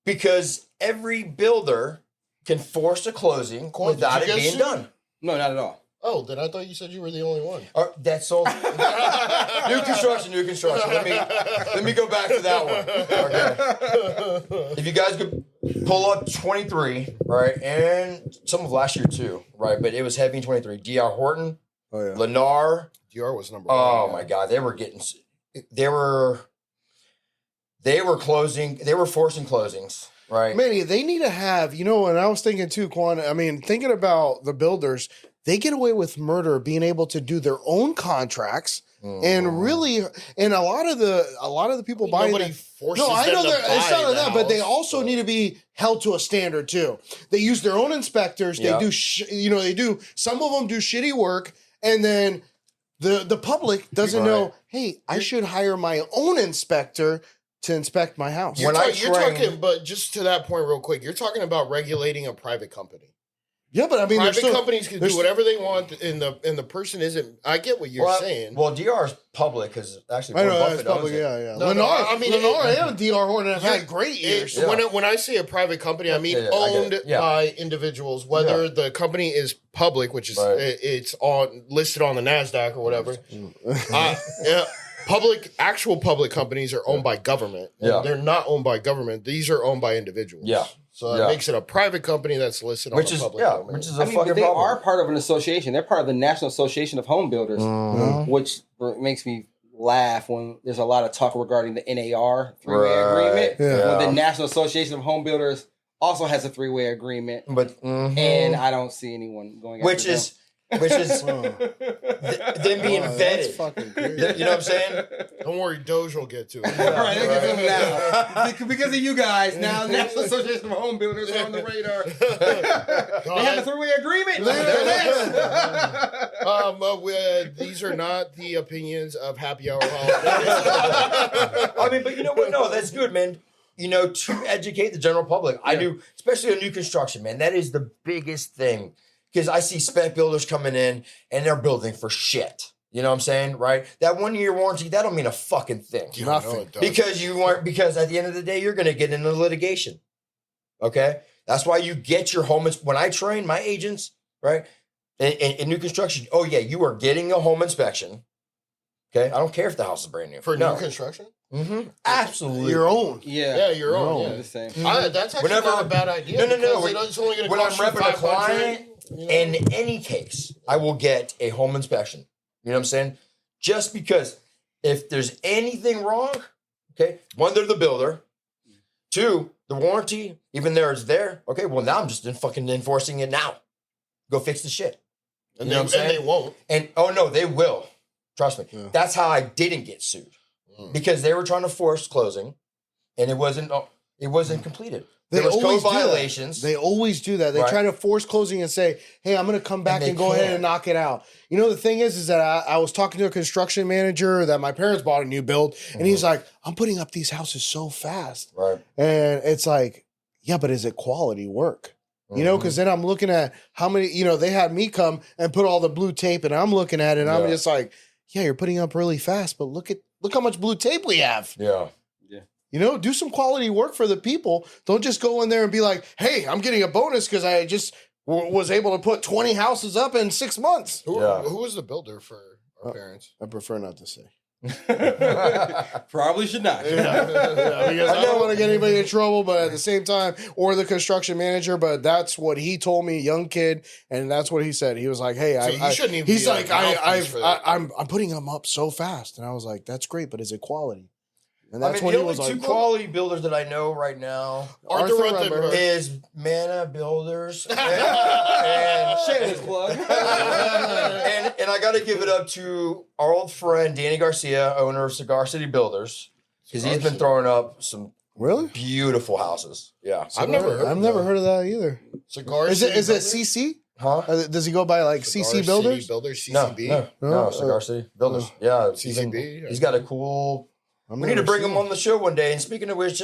Because every builder can force a closing Quan, without did it you get being sued? done. No, not at all. Oh, then I thought you said you were the only one. That's all. New construction. Let me go back to that one. Okay. If you guys could pull up 23, right, and some of last year too, right, but it was heavy in 23. DR Horton, Oh, yeah. Lennar. DR was number one. Oh my God, they were closing. They were forcing closings, right? Manny, they need to have, and I was thinking too, Quan, I mean, thinking about the builders, they get away with murder being able to do their own contracts. And really, and a lot of the people buying nobody forces no, I them know to it's buy not the that, but they house, also need to be held to a standard too. They use their own inspectors. Yeah. They do, they do. Some of them do shitty work, and then the public doesn't know. Hey, I should hire my own inspector to inspect my house. You're When I talking, trained- but just to that point real quick, you're talking about regulating a private company. Yeah, but I mean, Private companies can there's- do whatever they want, and the person isn't. I get what you're saying. Well, DR is public because actually I Warren know Buffett that's probably owns it. yeah. No, no, Lennar, I mean, Lennar and DR Horton have had great years. Yeah. When I say a private company, I mean Yeah, I get owned it. Yeah. by individuals. Whether the company is public, which is Right. it's on listed on the NASDAQ or whatever. Actual public companies are owned by government. Yeah. They're not owned by government. These are owned by individuals. Yeah. So Yeah. it makes it a private company that's listed on Which the is public yeah, domain. which is a I mean, fucking but they problem. are part of an association. They're part of the National Association of Home Builders, which makes me laugh when there's a lot of talk regarding the NAR three-way agreement. Yeah. When the National Association of Home Builders also has a three-way agreement, But and I don't see anyone going after which is them being That's vetted. fucking crazy. You know what I'm saying? Don't worry, Doge will get to it. Right, they get them now. Because of you guys, now the National Association of Home Builders are on the radar. They have a three-way agreement. These are not the opinions of Happy Hour Holidays. I mean, but you know what? No, that's good, man. To educate the general public. I do, especially on new construction, man. That is the biggest thing. Because I see spec builders coming in and they're building for shit. You know what I'm saying? Right? That 1 year warranty, that don't mean a fucking thing. Nothing. Because at the end of the day, you're going to get into litigation. Okay? That's why you get your home. When I train my agents, right? In new construction, oh yeah, you are getting a home inspection. Okay? I don't care if the house is brand new. For new construction? Mm-hmm. Absolutely. Your own. Yeah, your own. No. Yeah. The same. That's actually Whenever- not a bad idea. No. because It's only going to When I'm cost you repping a $500, client, you know? in any case, I will get a home inspection. You know what I'm saying? Just because if there's anything wrong, okay, one, they're the builder. Two, the warranty, even there is there. Okay, well, now I'm just fucking enforcing it now. Go fix the shit. And You know what I'm saying? they won't. And oh no, they will. Trust me. Yeah. That's how I didn't get sued. Because they were trying to force closing and it wasn't completed. There was code always do that. violations. They always do that. They Right. try to force closing and say, "Hey, I'm going to come back they and go ahead can't. and knock it out." The thing is that I was talking to a construction manager that my parents bought a new build, and he's like, "I'm putting up these houses so fast," Right. and it's like, "Yeah, but is it quality work?" Because then I'm looking at how many. They had me come and put all the blue tape, and I'm looking at it, and I'm Yeah. just like, "Yeah, you're putting up really fast, but look at Look how much blue tape we have. Yeah. You know, do some quality work for the people. Don't just go in there and be like, hey, I'm getting a bonus because I just was able to put 20 houses up in 6 months. Who was the builder for our parents? I prefer not to say. Probably should not. Yeah, because I don't want to get anybody in trouble, but at the same time, or the construction manager, but that's what he told me, young kid, and that's what he said. He was like, hey, So you shouldn't even he's be like, mouthpiece for that. I'm putting them up so fast. And I was like, that's great, but is it quality? And that's I mean, when the he only was two like, quality builders that I know right now Arthur Rutherford. is Mana Builders. and Shameless plug. and I got to give it up to our old friend Danny Garcia, owner of Cigar City Builders, because he's been throwing up some really? beautiful houses. Yeah, I've never heard of that either. Cigar Is City it Builders? CC? huh? Does he go by like Cigar CC City Builders? Builders, No, CCB. no, Cigar City Builders. Yeah, CCB. He's got a cool. We need to bring him on the show one day. And speaking of which,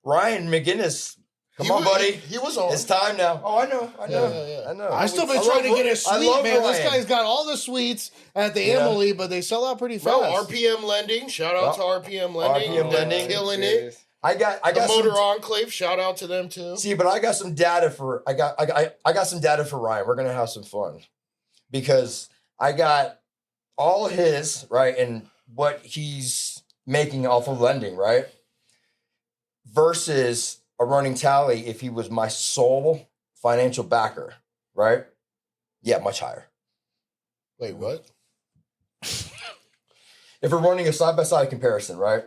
Ryan McGinnis, come on, buddy. He was on. It's time now. Oh, I know. Yeah. I know. I still been I trying to love get a I suite, love man. This Ryan. guy's got all the suites at the Yeah. Emily, but they sell out pretty Bro, fast. RPM Lending. Shout out to RPM Lending. RPM They're Lending. killing it. I got The some, Motor Enclave. Shout out to them too. see, but I got some data for I got some data for Ryan. We're gonna have some fun because I got all his right and what he's making off of lending, right? Versus a running tally if he was my sole financial backer, right? Yeah, much higher. Wait, what? If we're running a side-by-side comparison, right?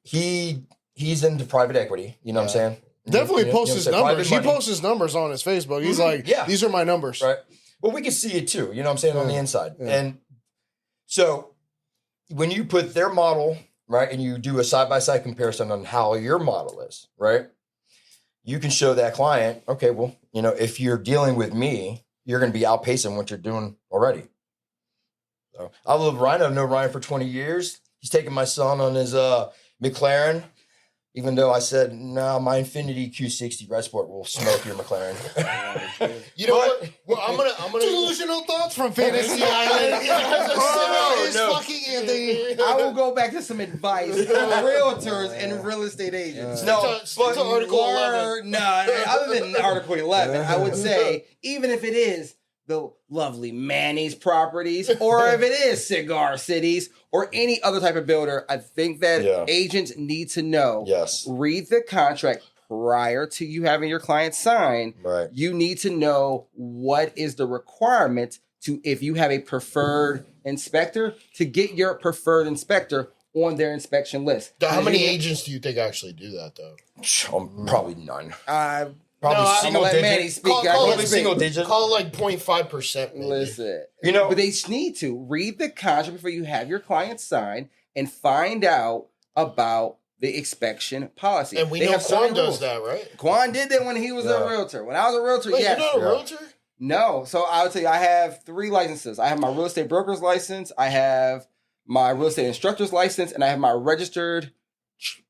He's into private equity, you know what I'm saying? Definitely You know posts what his I'm saying? numbers. He Private money. posts his numbers on his Facebook. He's like, Yeah. these are my numbers. Right. Well, we can see it too, you know what I'm saying, on the inside. Yeah. And so when you put their model, right, and you do a side-by-side comparison on how your model is, right, you can show that client, okay, well, you know, if you're dealing with me, you're going to be outpacing what you're doing already. So I love Ryan. I've known Ryan for 20 years. He's taking my son on his McLaren, even though I said, nah, my Infinity Q60 Red Sport will smoke your McLaren. You know what? Well, I'm gonna Delusional thoughts from Fantasy Island. It's no. fucking Anthony. I will go back to some advice for realtors and real estate agents. No, Stick to Article 11. No, other than Article 11, I would say, even if it is the lovely Manny's properties, or if it is Cigar Cities, or any other type of builder, I think that agents need to know. Yes. Read the contract prior to you having your client sign. Right. You need to know what is the requirement to, if you have a preferred inspector, to get your preferred inspector on their inspection list. How many agents do you think actually do that though? Probably none. Probably No, single I'm digit. Manny speak. Call I it can single speak. digit. Call it like 0.5%. Maybe. Listen, You know, but they need to read the contract before you have your client sign and find out about the inspection policy. And we They know have so many Quan does rules. that, right? Quan did that when he was a realtor. When I was a realtor, Wait, yes. you're not a Yeah. realtor? No. So I would tell you, I have 3 licenses. I have my real estate broker's license, I have my real estate instructor's license, and I have my registered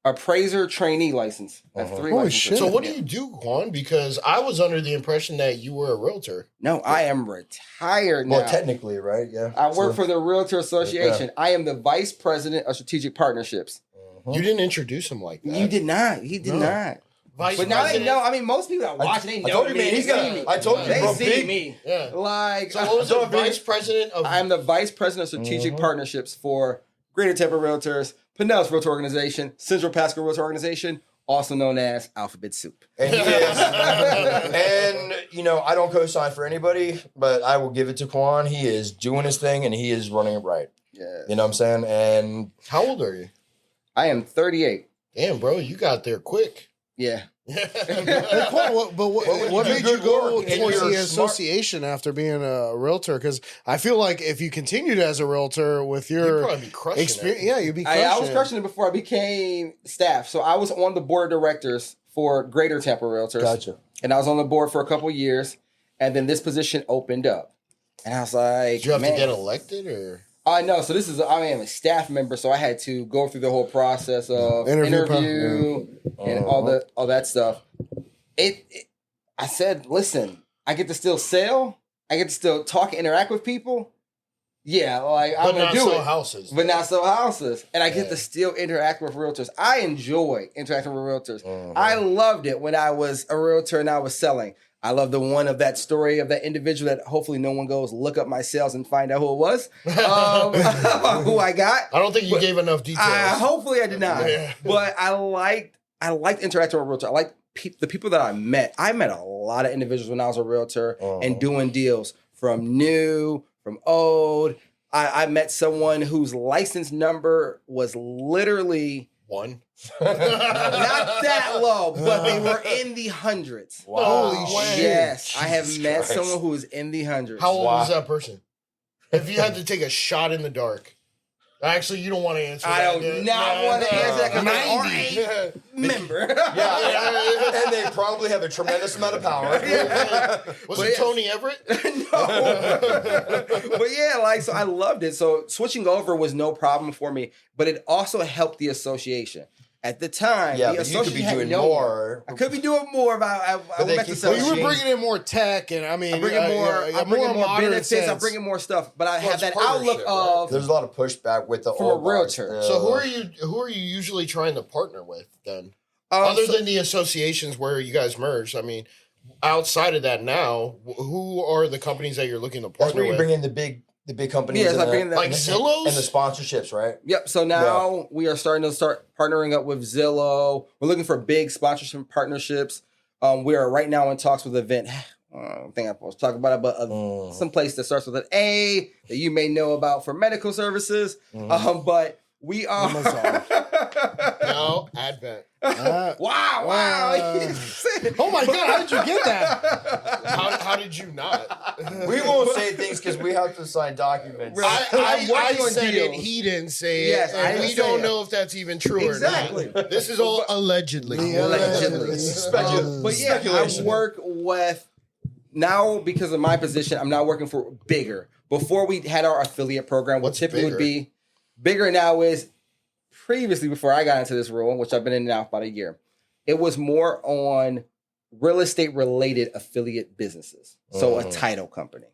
appraiser trainee license. I have 3 Holy licenses. shit. So what do you do, Quan? Because I was under the impression that you were a realtor. No, I am retired now. well, technically, right? Yeah. I work for the Realtor Association. I am the vice president of strategic partnerships. You didn't introduce him like that. You did not. He did not. Vice But now they president. know. I mean, most people that watch, they know I told you, me. man. They He's got. see me. I told you, They bro. see Big. me. Yeah. Like, So what was So the vice president of? I'm the vice president of strategic partnerships for Greater Tampa Realtors, Pinellas Realtor Organization, Central Pasco Realtor Organization, also known as Alphabet Soup. And he is. And you know, I don't co-sign for anybody, but I will give it to Quan. He is doing his thing and he is running it right. Yeah. You know what I'm saying? And How old are you? I am 38. Damn, bro, you got there quick. Yeah. Hey, Quan, what you made do you good go work and towards you're the smart. association after being a realtor? Because I feel like if you continued as a realtor with You'd your probably be crushing experience, it. yeah, you'd be crushing. I was crushing it before I became staff. So I was on the board of directors for Greater Tampa Realtors. gotcha. And I was on the board for a couple years. And then this position opened up. And I was like, Did you have man. to get elected or? No, so I am a staff member, so I had to go through the whole process of interview and all that stuff. I said, listen, I get to still sell, I get to still talk and interact with people, Yeah, like I'm But gonna not do sell it. houses. But not sell houses. And I get to still interact with realtors. I enjoy interacting with realtors. I loved it when I was a realtor and I was selling. I love the one of that story of that individual that hopefully no one goes look up my sales and find out who it was, who I got. I don't think you gave enough details. Hopefully I did not. Yeah. But I liked interacting with realtor. I liked the people that I met. I met a lot of individuals when I was a realtor and doing deals from new, from old. I met someone whose license number was literally 1. not that low, but they were in the hundreds. Wow. Holy shit. Yes, I have Jesus met Christ. someone who was in the hundreds. How old Wow. was that person? If you had to take a shot in the dark. Actually, you don't want to answer I that. do not want to answer that because they are 90. a member. Yeah, and they probably have a tremendous amount of power. Was But it yeah. Tony Everett? No. But yeah, like, so I loved it. So switching over was no problem for me, but it also helped the association. At the time, Yeah, the but you could be association had doing no- more. I could be doing more, but I But they went back to keep Well, sales. you were Change. bringing in more tech, and I mean, I'm bringing more. I'm bringing more modern benefits. I'm sense. bringing more stuff, but I have it's that partnership, outlook of There's a lot of pushback with the From a old box realtor. still. So who are you usually trying to partner with then? um, Other so- than the associations where you guys merged, I mean, outside of that now, who are the companies that you're looking to That's partner where you with? bring in the big companies. Yeah, it's and like the- bringing that- Like and the- Zillows? and the sponsorships, right? Yep. So now we are starting to partnering up with Zillow. We're looking for big sponsorship partnerships. We are right now in talks with an event. I don't think I'm supposed to talk about it, but some place that starts with an A that you may know about for medical services. But we are. No, Advent. Wow! Oh my God! How did you get that? How did you not? We won't say things because we have to sign documents. I'm I working on said it. deals. He didn't say Yes, it. I And didn't we say don't it. know if that's even true Exactly. or not. This is all allegedly. Allegedly. But yeah, I Speculation. work with now because of my position. I'm not working for bigger. Before we had our affiliate program, what What's typically would bigger? be bigger now is previously before I got into this role, which I've been in now for about a year. It was more on real estate related affiliate businesses. So a title company,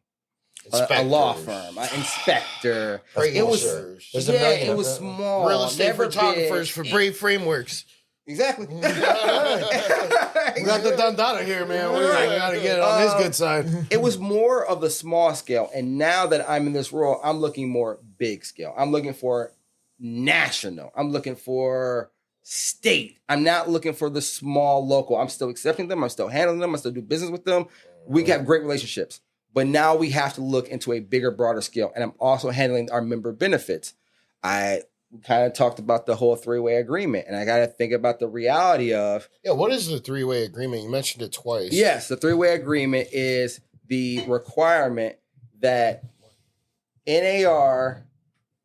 a law firm, an inspector. It was Appraisers. There's a yeah, million it of was them. small. real estate never photographers big. for Brave Frameworks. Exactly. We got the Dundada here, man. We gotta get it on his good side. It was more of the small scale. And now that I'm in this role, I'm looking more big scale. I'm looking for national. I'm looking for state. I'm not looking for the small local. I'm still accepting them. I'm still handling them. I still do business with them. We have great relationships. But now we have to look into a bigger, broader scale. And I'm also handling our member benefits. I kind of talked about the whole three-way agreement. And I got to think about the reality of Yeah, what is the three-way agreement? You mentioned it twice. yes, the three-way agreement is the requirement that NAR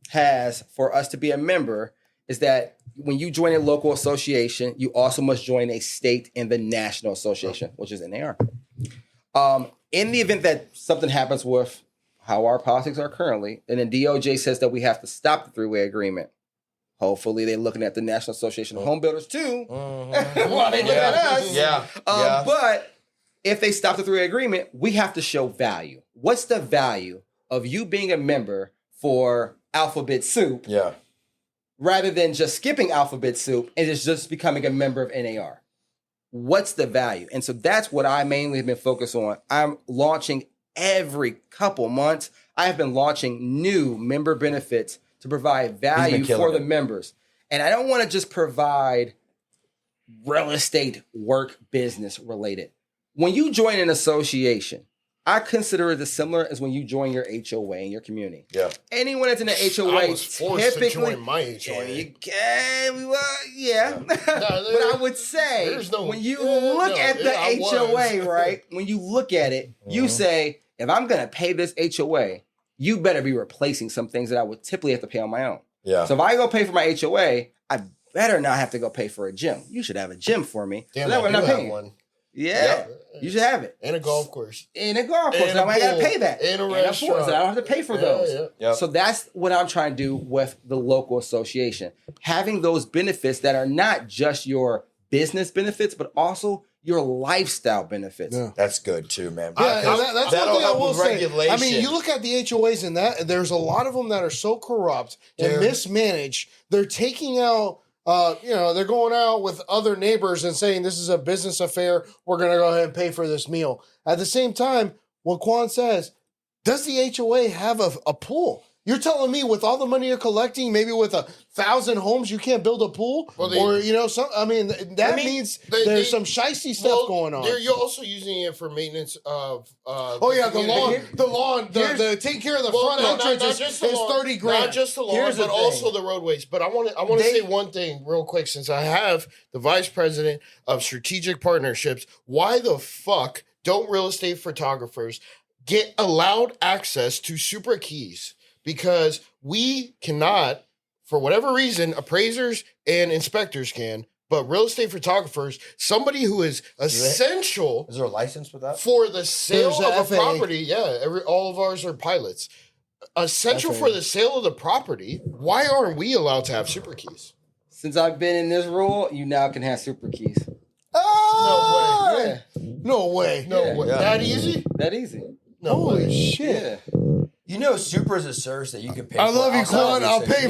has for us to be a member is that when you join a local association, you also must join a state and the national association, which is NAR. In the event that something happens with how our politics are currently, and then DOJ says that we have to stop the three-way agreement. Hopefully, they're looking at the National Association of Home Builders too, while they look at us. Yeah. But if they stop the three-way agreement, we have to show value. What's the value of you being a member for Alphabet Soup Yeah. rather than just skipping Alphabet Soup and just becoming a member of NAR? What's the value? And so that's what I mainly have been focused on. I'm launching every couple months. I have been launching new member benefits to provide value killing for the it. members. And I don't want to just provide real estate work business related. When you join an association, I consider it as similar as when you join your HOA in your community. Yeah. Anyone that's in an I HOA was forced to typically join my HOA. you can, yeah. But I would say there's no- when you yeah, look no, at the yeah, I HOA, was. right? When you look at it, you Mhm. say, if I'm gonna pay this HOA, you better be replacing some things that I would typically have to pay on my own. Yeah. So if I go pay for my HOA, I better not have to go pay for a gym. You should have a gym for me. Damn, so that way I I'm do not have paying. one. Yeah, you should have it. And a golf course. In a golf course, And so a I gotta pool. pay that. And a pool, restaurant. so I don't have to pay for those. Yeah. Yep. So that's what I'm trying to do with the local association. Having those benefits that are not just your business benefits, but also your lifestyle benefits. Yeah. That's good too, man. Yeah, Because and that's that'll one thing I help will with say. regulation. I mean, you look at the HOAs and that there's a lot of them that are so corrupt and Dude. mismanaged. They're taking out, they're going out with other neighbors and saying this is a business affair. We're going to go ahead and pay for this meal. At the same time, what Quan says, does the HOA have a pool? You're telling me with all the money you're collecting, maybe with 1,000 homes, you can't build a pool? That means there's some shicey stuff going on. You're also using it for maintenance of. The lawn, the take care of the front entrance is $30,000. Not just the lawn, but also the roadways. But I want to say one thing real quick, since I have the vice president of strategic partnerships. Why the fuck don't real estate photographers get allowed access to super keys? Because we cannot, for whatever reason, appraisers and inspectors can, but real estate photographers, somebody who is essential. Is there a license for that? For the sale There's of a FAA. property. Yeah, all of ours are pilots. Essential FAA. for the sale of the property. Why aren't we allowed to have super keys? Since I've been in this role, you now can have super keys. Oh, No way. No way. No Yeah. way. Yeah. That easy? That easy. No Holy way. shit. Yeah. You know, super is a service that you can pay I for. love you, outside of Quan. these I'll things. pay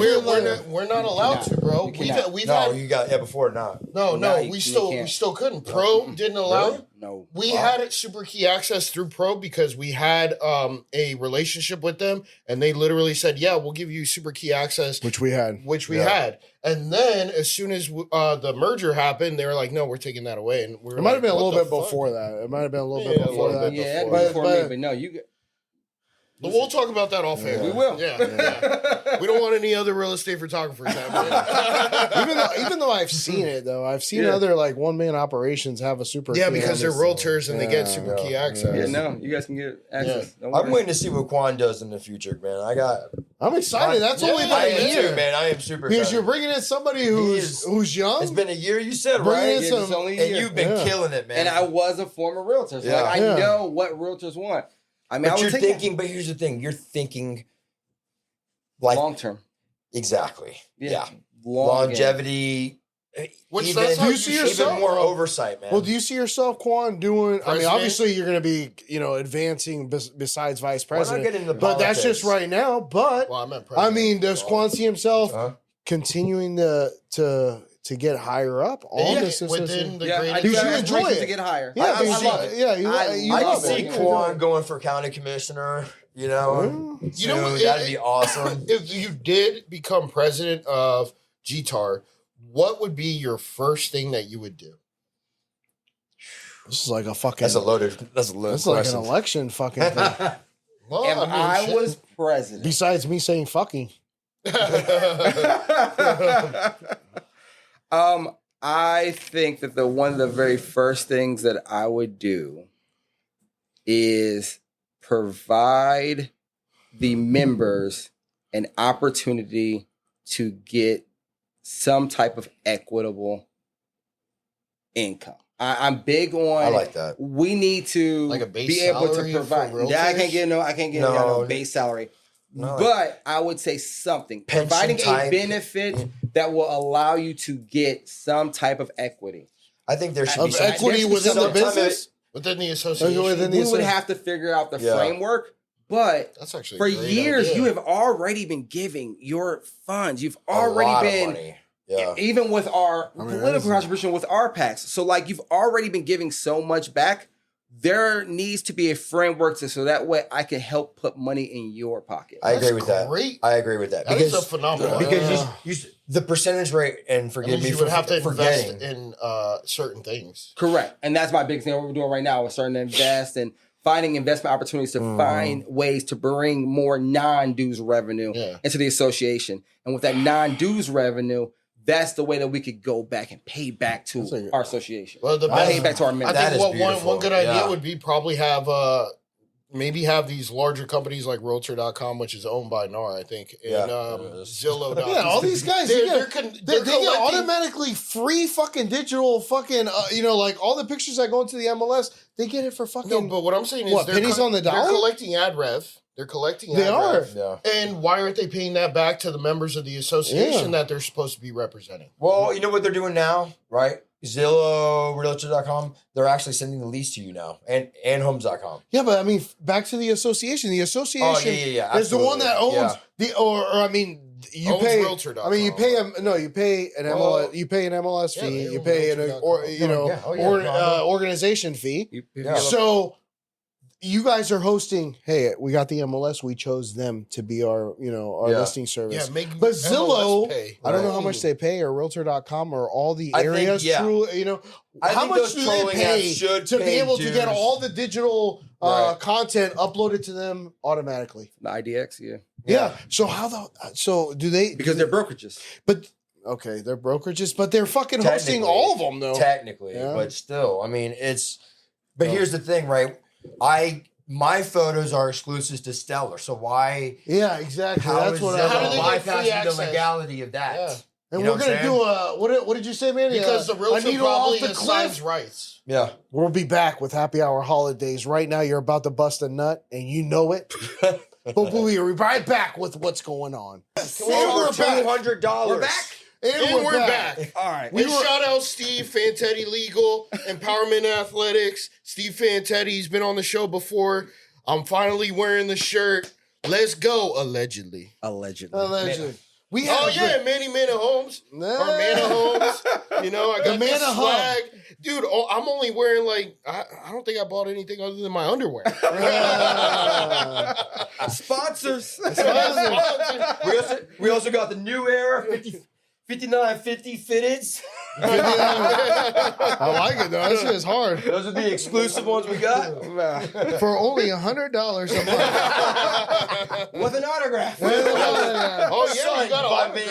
for We're not allowed to, bro. You cannot. We've No, had you got before not. no. No, We you still can't. couldn't. Pro didn't allow it. No. We had it super key access through Pro because we had a relationship with them, and they literally said, "Yeah, we'll give you super key access," Which we had. had. And then as soon as the merger happened, they were like, "No, we're taking that away." And we were It might have been a "What little the bit fuck?" before that. It might have been a little Yeah, bit a before little that. bit Yeah, before. before me, But- but no, you. But we'll talk about that off air. We will. Yeah. We don't want any other real estate photographers having it. even though I've seen it though, I've seen Yeah. other like one man operations have a super. Yeah, key because on they're this. realtors and they get Yeah, super key yeah. access. Yeah, no, you guys can get access. Don't I'm worry. waiting to see what Quan does in the future, man. I'm excited. That's Yeah, only been I a am year. too, man. I am super Because excited. you're bringing in somebody who's young. It's been a year, you said, Bring right? in Yeah, some- it's only a And year. you've been Yeah. killing it, man. And I was a former realtor, so Yeah. like, I Yeah. know what realtors want. I mean, I but would you're take thinking, but here's the thing. You're thinking like long term. exactly. Yeah. Long Longevity. Which even, that's how you you see should yourself- even more oversight, man. Well, do you see yourself, Quan, doing? I mean, President? obviously you're going to be, advancing besides vice Why not president. get into But that's just politics? right now. But Well, I meant I mean, does Quan see himself Huh? continuing to get higher up on Yeah, this? within the Yeah, I great do do you have enjoy aspirations it? to get higher. Yeah, I because love it. yeah, I you I love can it. see Yeah, Quan going for county commissioner. You know, You know, soon. That'd be awesome. If you did become president of GTAR, what would be your first thing that you would do? This is like a fucking. That's a loaded That's like an question. election fucking thing. Well, If I shit. was president, Besides me saying fucking. I think that one of the very first things that I would do is provide the members an opportunity to get some type of equitable income. I'm big on. I like that. We need to Like a base be able to salary for provide. realtors? Yeah, I can't get no base salary. No, But I would say something, Pension providing type. a benefit that will allow you to get some type of equity. I think there should be Of some equity there should be within the some type of- business? within the association. Within the We would asso- have to figure out the Yeah. framework, but That's actually for a great years idea. you have already been giving your funds. You've a lot already of been money. Yeah. even with our I mean, political that's- contribution with our PACs. So like you've already been giving so much back. There needs to be a framework so that way I can help put money in your pocket. I agree That's with that. great. I agree with that. That is a phenomenal because idea. the percentage rate, and forgive me you for would have to invest forgetting. in certain things. Correct. And that's my big thing. What we're doing right now is starting to invest and finding investment opportunities to find ways to bring more non-dues revenue Yeah. into the association. And with that non-dues revenue, that's the way that we could go back and pay back to That's like- our association. Well, the Pay best, back to our I members. That think is one beautiful. good idea Yeah. would be probably have maybe have these larger companies like Realtor.com, which is owned by NAR, I think, and Yeah, it is. Zillow. Yeah, all these guys, They're, they they're, get, con- they they're get collecting- automatically free fucking digital fucking, like all the pictures that go into the MLS, they get it for fucking. No, but what I'm saying is What, pennies on the dollar? They're collecting ad rev. They're collecting They ad are. rev. Yeah. And why aren't they paying that back to the members of the association that they're supposed to be representing? Well, you know what they're doing now, right? Zillow, Realtor.com, they're actually sending the lease to you now, and Homes.com. Yeah, but I mean, back to the association. The association is the one that owns I mean, you Owns pay. Realtor.com. I mean, you pay you pay an MLS. You pay an MLS fee. You pay organization fee. So you guys are hosting. Hey, we got the MLS. We chose them to be our listing service. Yeah, but Zillow, pay. I don't know how much they pay, or Realtor.com, or all the I areas. think, How much do they pay to be able to get all the digital content uploaded to them automatically? The IDX, Yeah. So do they? because they're brokerages. But okay, they're brokerages, but they're fucking hosting all of them though. Technically, but still, I mean, it's. But here's the thing, right? My photos are exclusive to Stellar, so why? Yeah, exactly. How That's is what How do I. they get free bypassing the access? legality of that? Yeah. And You know we're what gonna I'm do a what did you say, Manny? Because the a realtor needle probably off the assigns cliff. rights. Yeah. We'll be back with Happy Hour Holidays. Right now, you're about to bust a nut, and you know it. But we'll be right back with what's going on. And we're $200. We're back. And we're back. All right. We shout out Steve Fantetti Legal, Empowerment Athletics. Steve Fantetti, he's been on the show before. I'm finally wearing the shirt. Let's go, allegedly. Allegedly. We Oh, have yeah, Manny Mana Homes. Nah. Or Mana Homes. You know, I got The this Mana swag. Dude, I'm only wearing I don't think I bought anything other than my underwear. Sponsors. We also got the new era 5950 fitteds. I like it though. That shit is hard. Those are the exclusive ones we got. For only $100 a month. With an autograph. Oh, yeah, you got by a me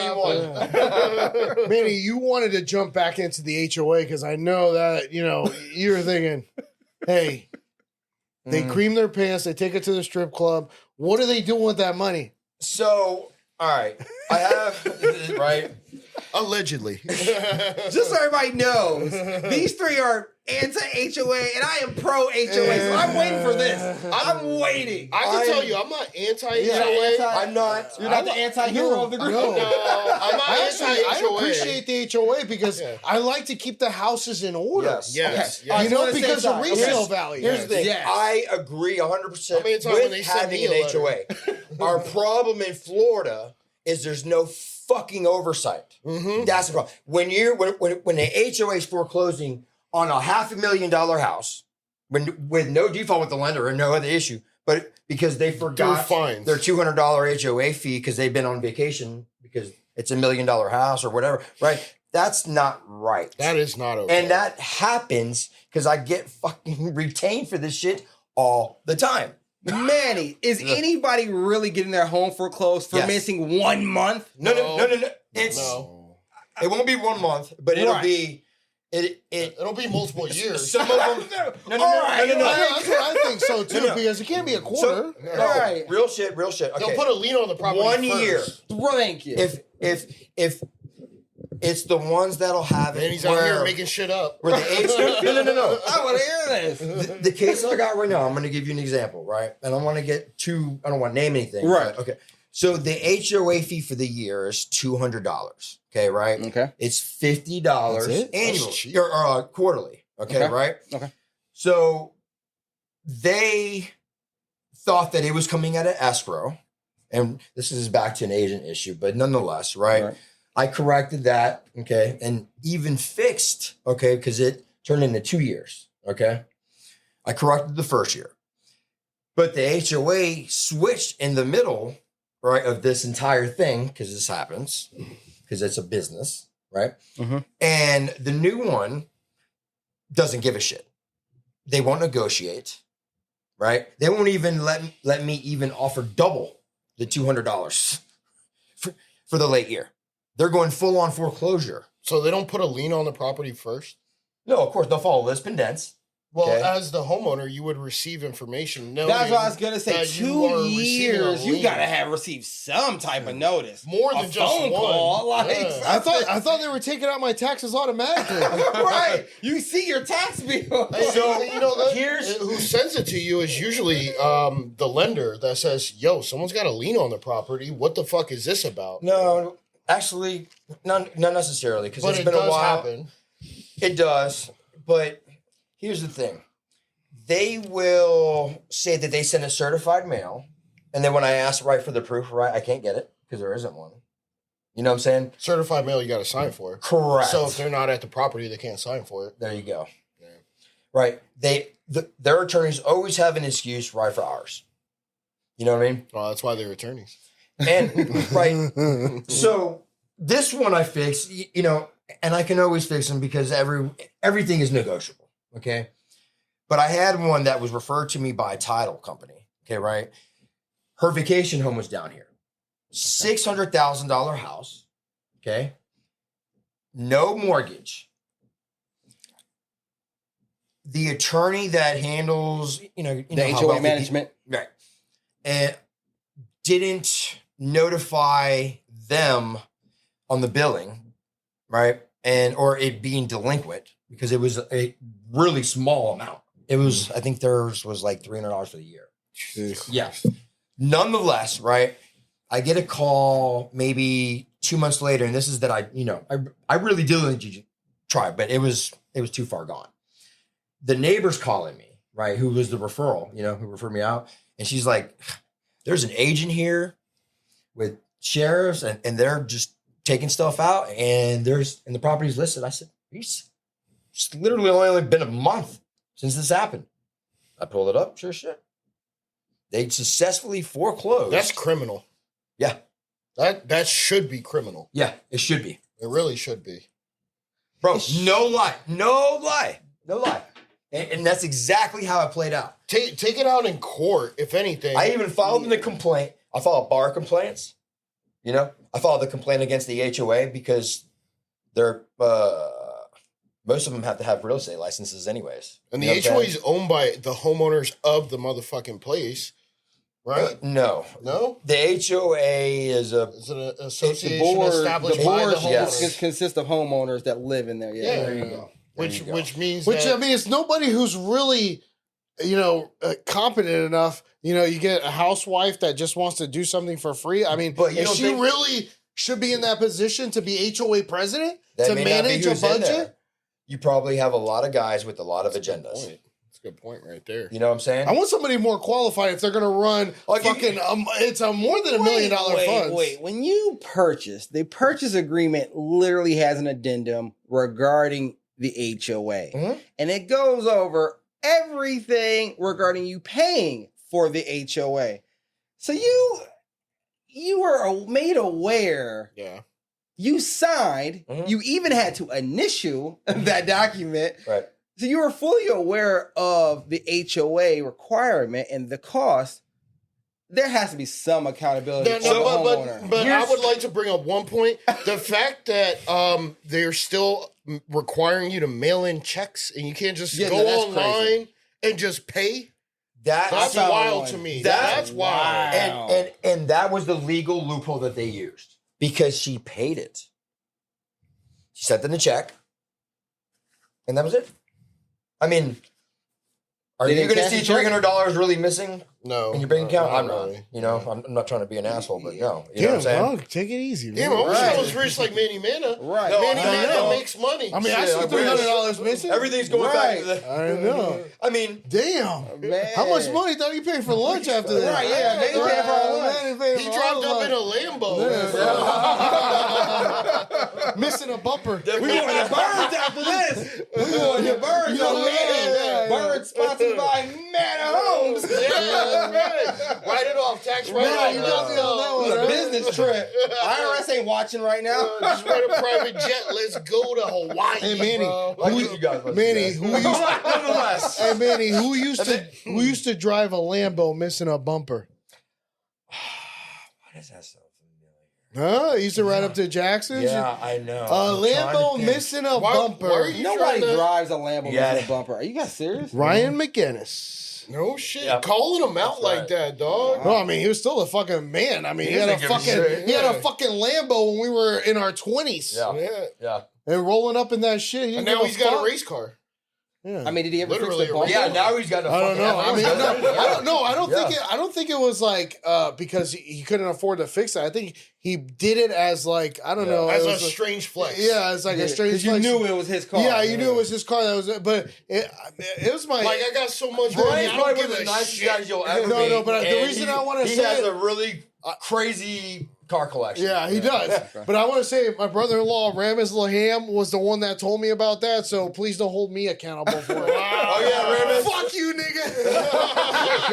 one. Manny, you wanted to jump back into the HOA because I know that, you're thinking, hey, they cream their pants, they take it to the strip club. What are they doing with that money? So, all right. I have, right? Allegedly. Just so everybody knows, these three are anti-HOA, and I am pro-HOA, so I'm waiting for this. I'm waiting. I can tell you, I'm not anti-HOA. I'm not. You're not the anti-hero of the group. No, I'm not I anti-HOA. appreciate the HOA because I like to keep the houses in order. Yes. Yes. Okay. yes. You know, because of resale value. Here's the thing. Yes. I agree 100% How many times when they with send having me a an letter? HOA. Our problem in Florida is there's no fucking oversight. Mm-hmm. That's the problem. When the HOA is foreclosing on a $500,000 house, with no default with the lender and no other issue, but because they forgot fines. their $200 HOA fee because they've been on vacation because it's $1 million house or whatever, right? That's not right. That is not okay. And that happens because I get fucking retained for this shit all the time. Manny, is anybody really getting their home foreclosed for Yes. missing 1 month? No. It won't be 1 month, but it'll be It'll be multiple years. some of them. No. That's what I think so too, No. because it can't be a quarter. No, All right. real shit. Okay. They'll put a lien on the property 1 first. year. Thank you. If it's the ones that'll have it And he's out here making shit up. where the HOA. No. I want to hear this. The case I got right now, I'm going to give you an example, right? And I don't want to get too. I don't want to name anything. Right. but, okay. So the HOA fee for the year is $200. Okay, right? Okay. It's $50 That's it? annually That's cheap. or quarterly. Okay, Okay. right? Okay. So they thought that it was coming out of escrow, and this is back to an agent issue, but nonetheless, right? I corrected that, okay, and even fixed, okay, because it turned into 2 years. Okay, I corrected the first year, but the HOA switched in the middle, right, of this entire thing because this happens. Because it's a business, right? Mm-hmm. And the new one doesn't give a shit. They won't negotiate, right? They won't even let me even offer double the $200 for the late year. They're going full on foreclosure. So they don't put a lien on the property first? No, of course they'll follow Lisp and Dents. Well, Okay. as the homeowner, you would receive information. That's what I was gonna say. that you are 2 receiving a years, you lien. gotta have received some type of notice. More A than just phone one. call, like Yeah. I thought they were taking out my taxes automatically. right. You see your tax bill. So you know, here's- who sends it to you is usually the lender that says, "Yo, someone's got a lien on the property. What the fuck is this about?" No, actually, not necessarily because But it's it been a does while. happen. It does, but here's the thing. They will say that they send a certified mail, and then when I ask for the proof, I can't get it because there isn't one. You know what I'm saying? Certified mail, you got to sign for it. Correct. So if they're not at the property, they can't sign for it. There you go. Yeah. Right. Their attorneys always have an excuse for ours. You know what I mean? Well, that's why they're attorneys. And right. So this one I fixed, and I can always fix them because everything is negotiable. Okay. But I had one that was referred to me by a title company. Okay, right? Her vacation home was down here. $600,000 house. Okay. No mortgage. The attorney that handles, the HOA management. Right. And didn't notify them on the billing, right? Or it being delinquent because it was a really small amount. It was, I think theirs was like $300 for the year. Jeez. Yeah. Nonetheless, right? I get a call maybe 2 months later, and this is that I really diligently tried, but it was too far gone. The neighbor's calling me, right? Who was the referral, who referred me out. And she's like, there's an agent here with sheriffs and they're just taking stuff out and the property's listed. I said, it's literally only been a month since this happened. I pulled it up. Sure shit. They successfully foreclosed. That's criminal. Yeah. That should be criminal. Yeah, it should be. It really should be. Bro, no lie. And that's exactly how it played out. Take it out in court, if anything. I even filed in the complaint. I filed bar complaints. I filed the complaint against the HOA because they're most of them have to have real estate licenses anyways. And the HOA is owned by the homeowners of the motherfucking place, right? No. The HOA is an association established by the homeowners. Yes. Consists of homeowners that live in there. Yeah, there you go. Which means it's nobody who's really, competent enough. You get a housewife that just wants to do something for free. I mean, but if she really should be in that position to be HOA president to manage a budget, you probably have a lot of guys with a lot of agendas. That's a good point right there. You know what I'm saying? I want somebody more qualified if they're going to run it's a more than $1 million funds. Wait, when you purchase, the purchase agreement literally has an addendum regarding the HOA. Mm-hmm. And it goes over everything regarding you paying for the HOA. So you were made aware. Yeah. You signed. Mm-hmm. You even had to initial that document. Right. So you were fully aware of the HOA requirement and the cost. There has to be some accountability for the homeowner. But I would like to bring up one point. The fact that they're still requiring you to mail in checks and you can't just go online and just pay. That's wild to me. That's wild. And that was the legal loophole that they used because she paid it. She sent them the check. And that was it. I mean, are you going to see $300 really missing? No. In your bank account? I'm not. Really. I'm not trying to be an asshole, but no. You know what I'm saying? Dog, take it easy. Damn, I wish I was rich like Manny Mana. Right. No, Manny Mana makes money. I mean, I see $300 missing. Everything's going back to the... I know. I mean... Damn. Man. How much money thought you paid for lunch after that? Right, yeah. They paid for lunch. He dropped up in a Lambo. Yeah. Missing a bumper. We going to Birds after this. We going to Birds. Birds sponsored by Manor Homes. Yeah, right. Write it off. Tax write-off. It's a business trip. IRS ain't watching right now. Just rent a private jet. Let's go to Hawaii. Hey, Manny. Who used to drive a Lambo missing a bumper? Why does that sound familiar? Huh? He used to ride up to Jackson's? Yeah, I know. A Lambo missing a bumper. Nobody drives a Lambo missing a bumper. Are you guys serious? Ryan McGinnis. No shit. Yeah. Calling him out like that, dog. No, I mean, he was still a fucking man. I mean, he had a fucking Lambo when we were in our 20s. Yeah. And rolling up in that shit. And now he's got a race car. Yeah. I mean, did he ever Literally fix the bumper? Yeah, now he's got a I don't fucking know. I mean, F150. I don't know. I don't Yeah. think it. I don't think it was like because he couldn't afford to fix it. I think he did it as like I don't know. As it a was strange flex. Yeah, it's like a strange. Because you flex. knew it was his car. Yeah, you knew it was his car. That was it. But it was my. Like I got so much Brian's money, I probably don't one give of the a nicest shit. guys you'll ever No, meet. no, but the and reason I wanna he say has it- a really crazy car collection. Yeah, he does. But I want to say my brother-in-law Ramis Laham was the one that told me about that. So please don't hold me accountable for it. Oh yeah, Raymond. Fuck you, nigga.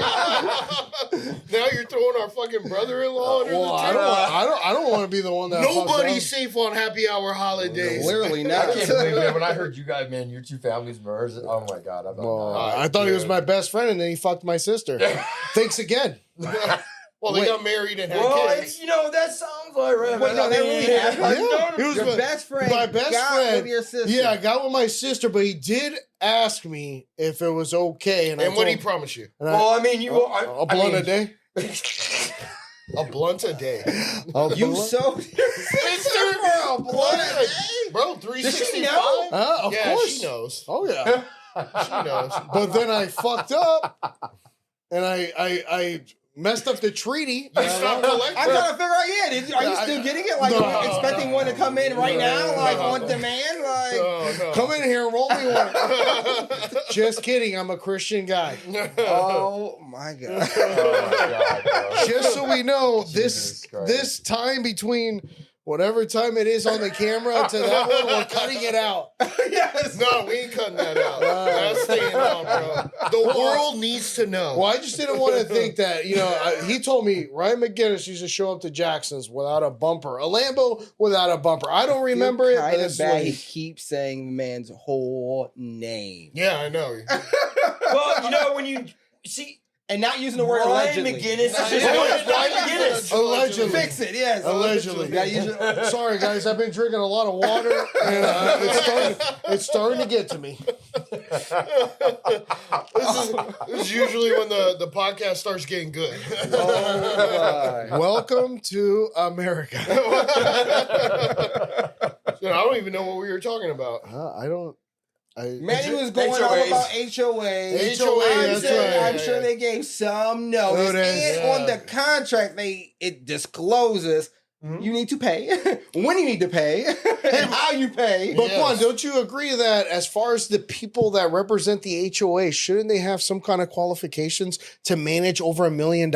Now you're throwing our fucking brother-in-law under Well, the I table. don't want to be the one that. Nobody's fucks safe on happy hour holidays. Clearly I not. can't believe it. When I heard you guys, man, your two families merged. Oh my god, I'm up. Well, not. I thought he was my best friend, and then he fucked my sister. Thanks again. Well, they Wait. got married and had Well, kids. you know that sounds like Raymond. Wait, no, that really happened? Yeah, he was Your best friend my best got friend. with your sister. Yeah, I got with my sister, but he did ask me if it was okay, and I And what told did he him- promise you? and Well, I mean, you. a blunt a day. A blunt a day. You so sister for a blunt a day? Bro, Does she 365? know? Of Yeah, course. she knows. Oh yeah. She knows. But then I fucked up, and I messed up the treaty. You stopped collecting. I'm trying to figure out, are you Yeah, still getting it? Like, no, expecting one to come in right now, like on demand? Like, No. Come in here, roll me one. Just kidding. I'm a Christian guy. oh my God. Oh my god, bro. Just so we know, Jesus Christ. this time between whatever time it is on the camera to that one, we're cutting it out. Yes. No, we ain't cutting that out. That's staying on, bro. The world needs to know. Well, I just didn't want to think that, he told me Ryan McGinnis used to show up to Jackson's without a bumper, a Lambo without a bumper. I don't remember it, but Kind of it's bad. like, He keeps saying the man's whole name Yeah, I know. Well, you know when you see and not using the word Ryan allegedly. McGinnis, Yeah, is yeah, Ryan yeah. McGinnis. Allegedly. Fix it, yes. Allegedly. Gotta use it. Sorry, guys, I've been drinking a lot of water, and it's starting to get to me. This is usually when the podcast starts getting good. Oh, my. Welcome to America. I don't even know what we were talking about. Manny was going on HOAs. about HOA. That's right. I'm sure they gave some notice. Notice, And on the contract, it discloses you need to pay, when you need to pay, and how you pay. But Yes. Quan, don't you agree that as far as the people that represent the HOA, shouldn't they have some kind of qualifications to manage over $1 million,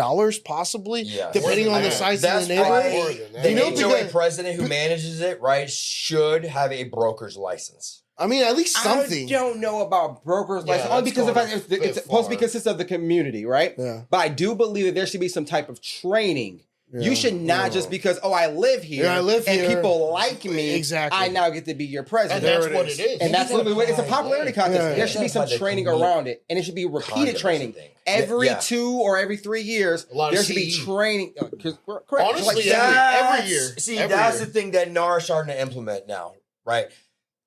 possibly, Yes. depending on the That's size of the more neighborhood? than that. The You know, HOA because- president who manages it, right, should have a broker's license. I mean, at least something. I don't know about brokers' Yeah, license, only that's because the going fact a bit it's supposed to be far. consistent of the community, right? Yeah. But I do believe that there should be some type of training. Yeah. You should not just because, I live here, Yeah, I live and here. people like me, Exactly. I now get to be your president. And that's There it what is. it is. And that's literally what it's a popularity contest. Yeah, yeah. There should be some That's why they training commute. around it, and it should be repeated Condoms, training I think. every Yeah. 2 or every 3 years. A lot of There should be CE. training. Correct. Honestly, Like, yeah. every year. See, Every that's year. the thing that NAR is starting to implement now, right?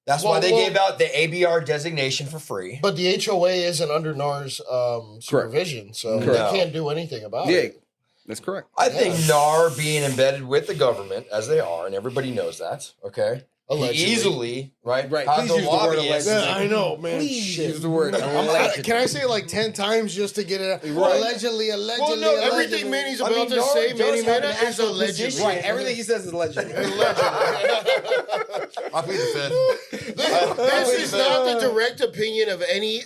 That's Well, why they well- gave out the ABR designation for free. But the HOA isn't under NAR's supervision, so Correct. they can't do anything about yeah, it. that's correct. I think NAR being embedded with the government, as they are, and everybody knows that, okay? Allegedly. He easily, right? Right. has Please the use the word lobbyists- allegedly. Yeah, I know, man. Please Shit. use the word allegedly. Can I say it like 10 times just to get it out? Right. Allegedly, allegedly, Well, no, allegedly. everything Manny's I about mean, to NAR say, does Manny have an Mena, is actual allegedly. position. Right. Everything he says is allegedly. I plead the fifth. This is not the direct opinion of any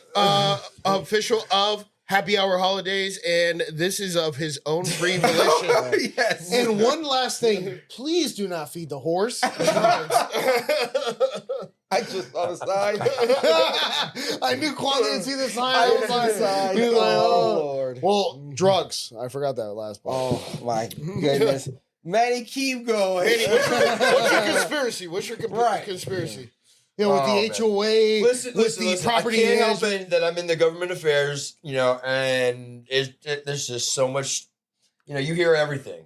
official of Happy Hour Holidays, and this is of his own free volition. Yes. And one last thing, please do not feed the horse. I just saw the sign. I knew Quan didn't see the sign. I was like, Sign. he was like, Oh, oh. Lord. Well, drugs. I forgot that last part. Oh, my goodness. Manny, keep going. Manny, what's your conspiracy? What's your Right. conspiracy? You know, with Oh, the man. HOA, Listen, with the property I can't help management. it that I'm in the government affairs, and there's just so much, you hear everything.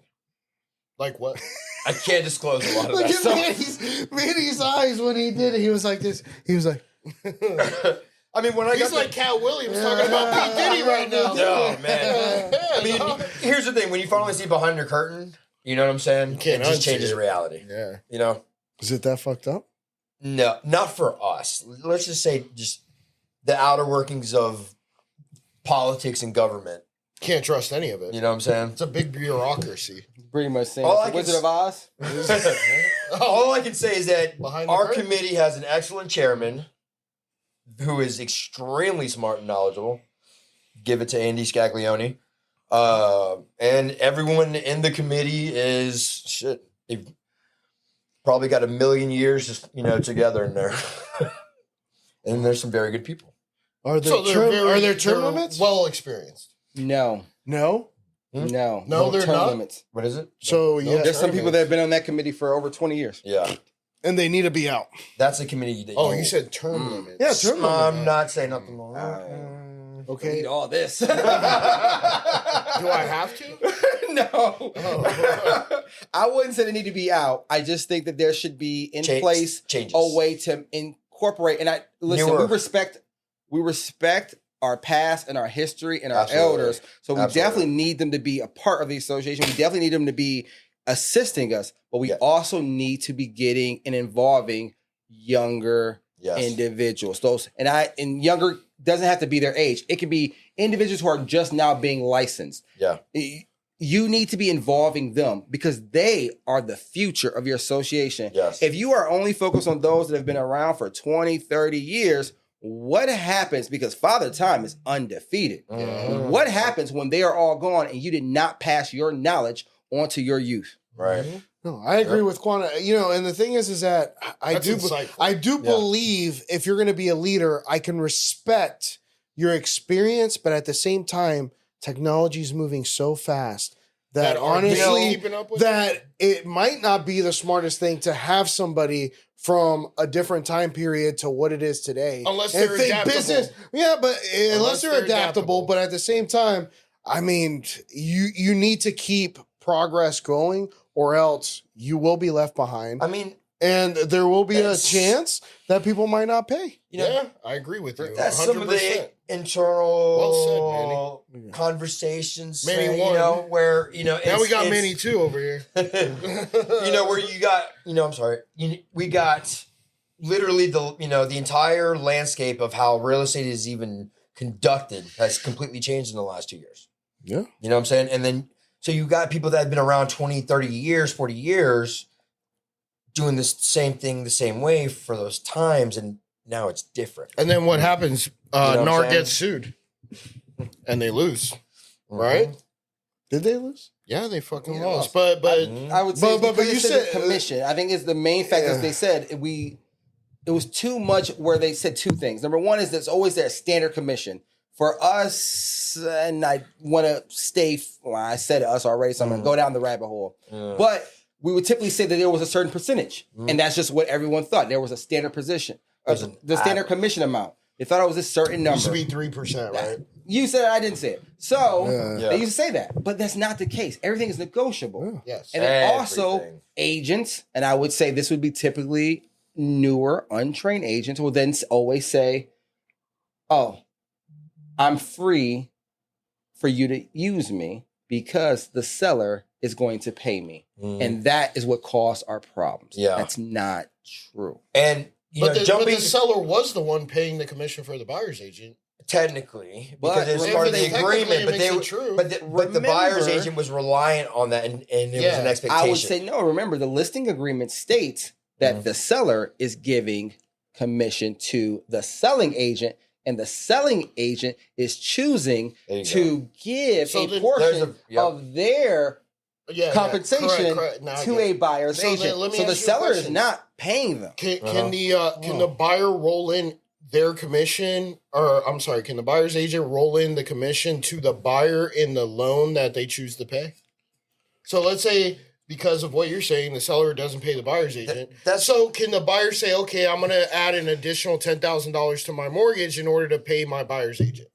Like what? I can't disclose a lot of Look that at stuff. Manny's eyes when he did it. He was like this. He was like, I mean, when I He's got like Cat Williams talking about P. Diddy right now. oh man. I mean, here's the thing: when you finally see behind your curtain, you know what I'm saying? It can't just unsee changes it. reality. Yeah. You know? is it that fucked up? No, not for us. Let's just say just the outer workings of politics and government. Can't trust any of it. You know what I'm saying? It's a big bureaucracy. Pretty much saying All it's I the can Wizard of Oz. All I can say is that Behind the our curtain. committee has an excellent chairman who is extremely smart and knowledgeable. Give it to Andy Scaglione. And everyone in the committee is shit. They've probably got a million years just, together in there. And there's some very good people. Are there So term they're limits? well experienced. No, No. no, No, they're term not? limits. What is it? So No, yeah, There's some term people that have been on that committee for over 20 years. Yeah. and they need to be out. That's the committee that Oh, you said term limits. Yeah, term I'm not saying nothing wrong. Okay. Need all this. Do I have to? No. Oh. I wouldn't say they need to be out. I just think that there should be in place changes. a way to incorporate. And listen, Newer. we respect our past and our history and our Absolutely. elders. So we Absolutely. definitely need them to be a part of the association. We definitely need them to be assisting us, but we also need to be getting and involving younger individuals. And younger doesn't have to be their age. It can be individuals who are just now being licensed. Yeah. You need to be involving them because they are the future of your association. Yes. If you are only focused on those that have been around for 20, 30 years, what happens? Because Father Time is undefeated. Mhm. What happens when they are all gone and you did not pass your knowledge onto your youth? Right. No, I agree with Quan. And the thing is that That's insightful. I do believe if you're going to be a leader, I can respect your experience, but at the same time, technology is moving so fast that are they honestly, keeping up with that it might not be the smartest thing to have somebody from a different time period to what it is today. Unless And they're think adaptable. but unless Unless they're they're adaptable, adaptable. but at the same time, I mean, you need to keep progress going or else you will be left behind. I mean, And there will be a That's- chance that people might not pay. Yeah, I agree with you. that's some of the 100%. internal Well said, conversations, Manny won. where, Now we got Manny too over here. where you got, I'm sorry, we got literally the entire landscape of how real estate is even conducted has completely changed in the last 2 years. Yeah. You know what I'm saying? And then, so you got people that have been around 20, 30 years, 40 years doing this same thing the same way for those times. And now it's different. And then what happens? what I'm NAR saying? gets sued. And they lose. Right? Did they lose? Yeah, they fucking Yeah, lost. lost. But I would say, But because you you said said- commission. I think it's the main fact that they said it was too much where they said two things. Number one is there's always that standard commission. For us, and I want to stay, I said us already, so I'm going to go down the rabbit hole. But we would typically say that there was a certain percentage, and that's just what everyone thought. There was a standard position, the standard commission amount. They thought it was a certain number. used to be 3%, right? You said it, I didn't say it. So Yeah. they used to say that, but that's not the case. Everything is negotiable. Yes. And then also Everything. agents, and I would say this would be typically newer, untrained agents will then always say, oh, I'm free for you to use me because the seller is going to pay me. And that is what caused our problems. Yeah. That's not true. And, But the jumping seller was the one paying the commission for the buyer's agent. technically, But because it's remember part of they- the agreement, but technically it makes it true. but the buyer's Remember- agent was reliant on that, and it was Yeah. an expectation. I would say no. Remember, the listing agreement states that the seller is giving commission to the selling agent, and the selling agent is choosing There you to give So a then portion yep. of their Yeah, compensation correct. Now I to get a it. buyer's So then agent. let me So the ask you a seller is question. not paying them. Can the buyer roll in their commission, or I'm sorry, can the buyer's agent roll in the commission to the buyer in the loan that they choose to pay? So let's say because of what you're saying, the seller doesn't pay the buyer's agent. So can the buyer say, okay, I'm going to add an additional $10,000 to my mortgage in order to pay my buyer's agent?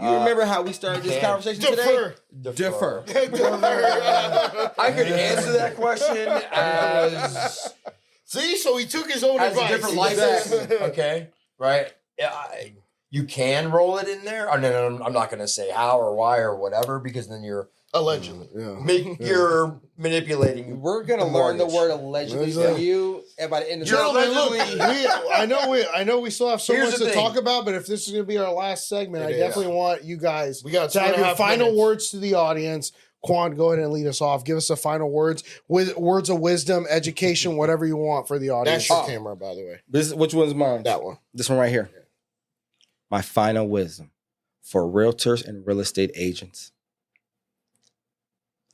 You remember how we started this can. conversation today? Defer. I could answer that question as See, so he took his own as a advice. different license. Okay, right? Yeah, you can roll it in there. Oh, no, I'm not going to say how or why or whatever because then you're Allegedly. You're manipulating. We're gonna learn the word allegedly from you, and by the end of the Gentlemen, look, allegedly- I know we still have so Here's much the to thing. talk about, but if this is going to be our last segment, I definitely want you guys We got to have your 2.5 final minutes. words to the audience. Quan, go ahead and lead us off. Give us the final words, with words of wisdom, education, whatever you want for the audience. That's your camera, by the way. which one's mine? That one. This one right here. My final wisdom for realtors and real estate agents: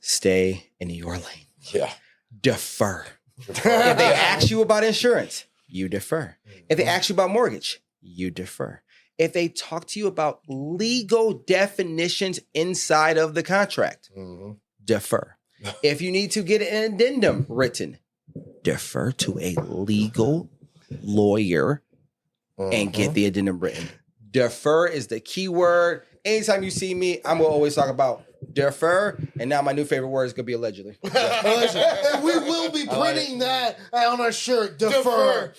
stay in your lane. Yeah. Defer. If they ask you about insurance, you defer. If they ask you about mortgage, you defer. If they talk to you about legal definitions inside of the contract, defer. If you need to get an addendum written, defer to a legal lawyer and get the addendum written. Defer is the key word. Anytime you see me, I'm going to always talk about defer. And now my new favorite word is going to be allegedly. And we will be printing that on our shirt. Defer.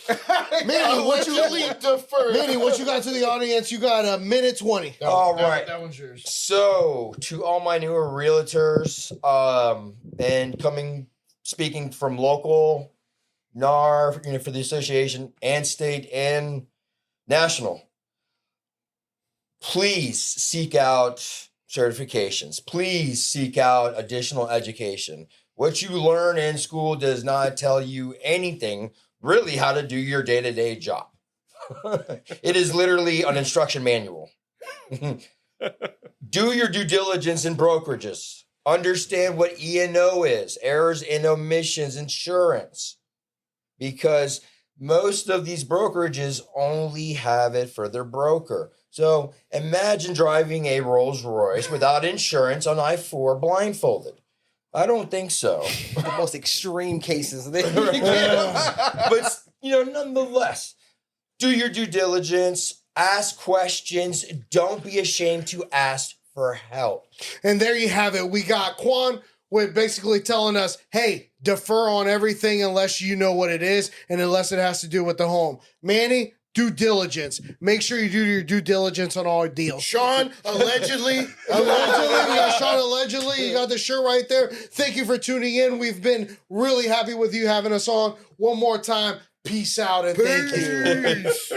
Manny, what you got to the audience? You got a minute 20. All right. That one's yours. So, to all my newer realtors, and speaking from local, NAR, for the association, and state and national, please seek out certifications. Please seek out additional education. What you learn in school does not tell you anything really how to do your day-to-day job. It is literally an instruction manual. Do your due diligence in brokerages. Understand what E&O is, errors and omissions insurance. Because most of these brokerages only have it for their broker. So imagine driving a Rolls Royce without insurance on I-4 blindfolded. I don't think so. The most extreme cases. But, nonetheless, do your due diligence, ask questions, don't be ashamed to ask for help. And there you have it. We got Quan with basically telling us, hey, defer on everything unless you know what it is and unless it has to do with the home. Manny, due diligence. Make sure you do your due diligence on all deals. Sean, allegedly. We got Sean allegedly. You got the shirt right there. Thank you for tuning in. We've been really happy with you having us on. One more time, peace out and thank you. Peace.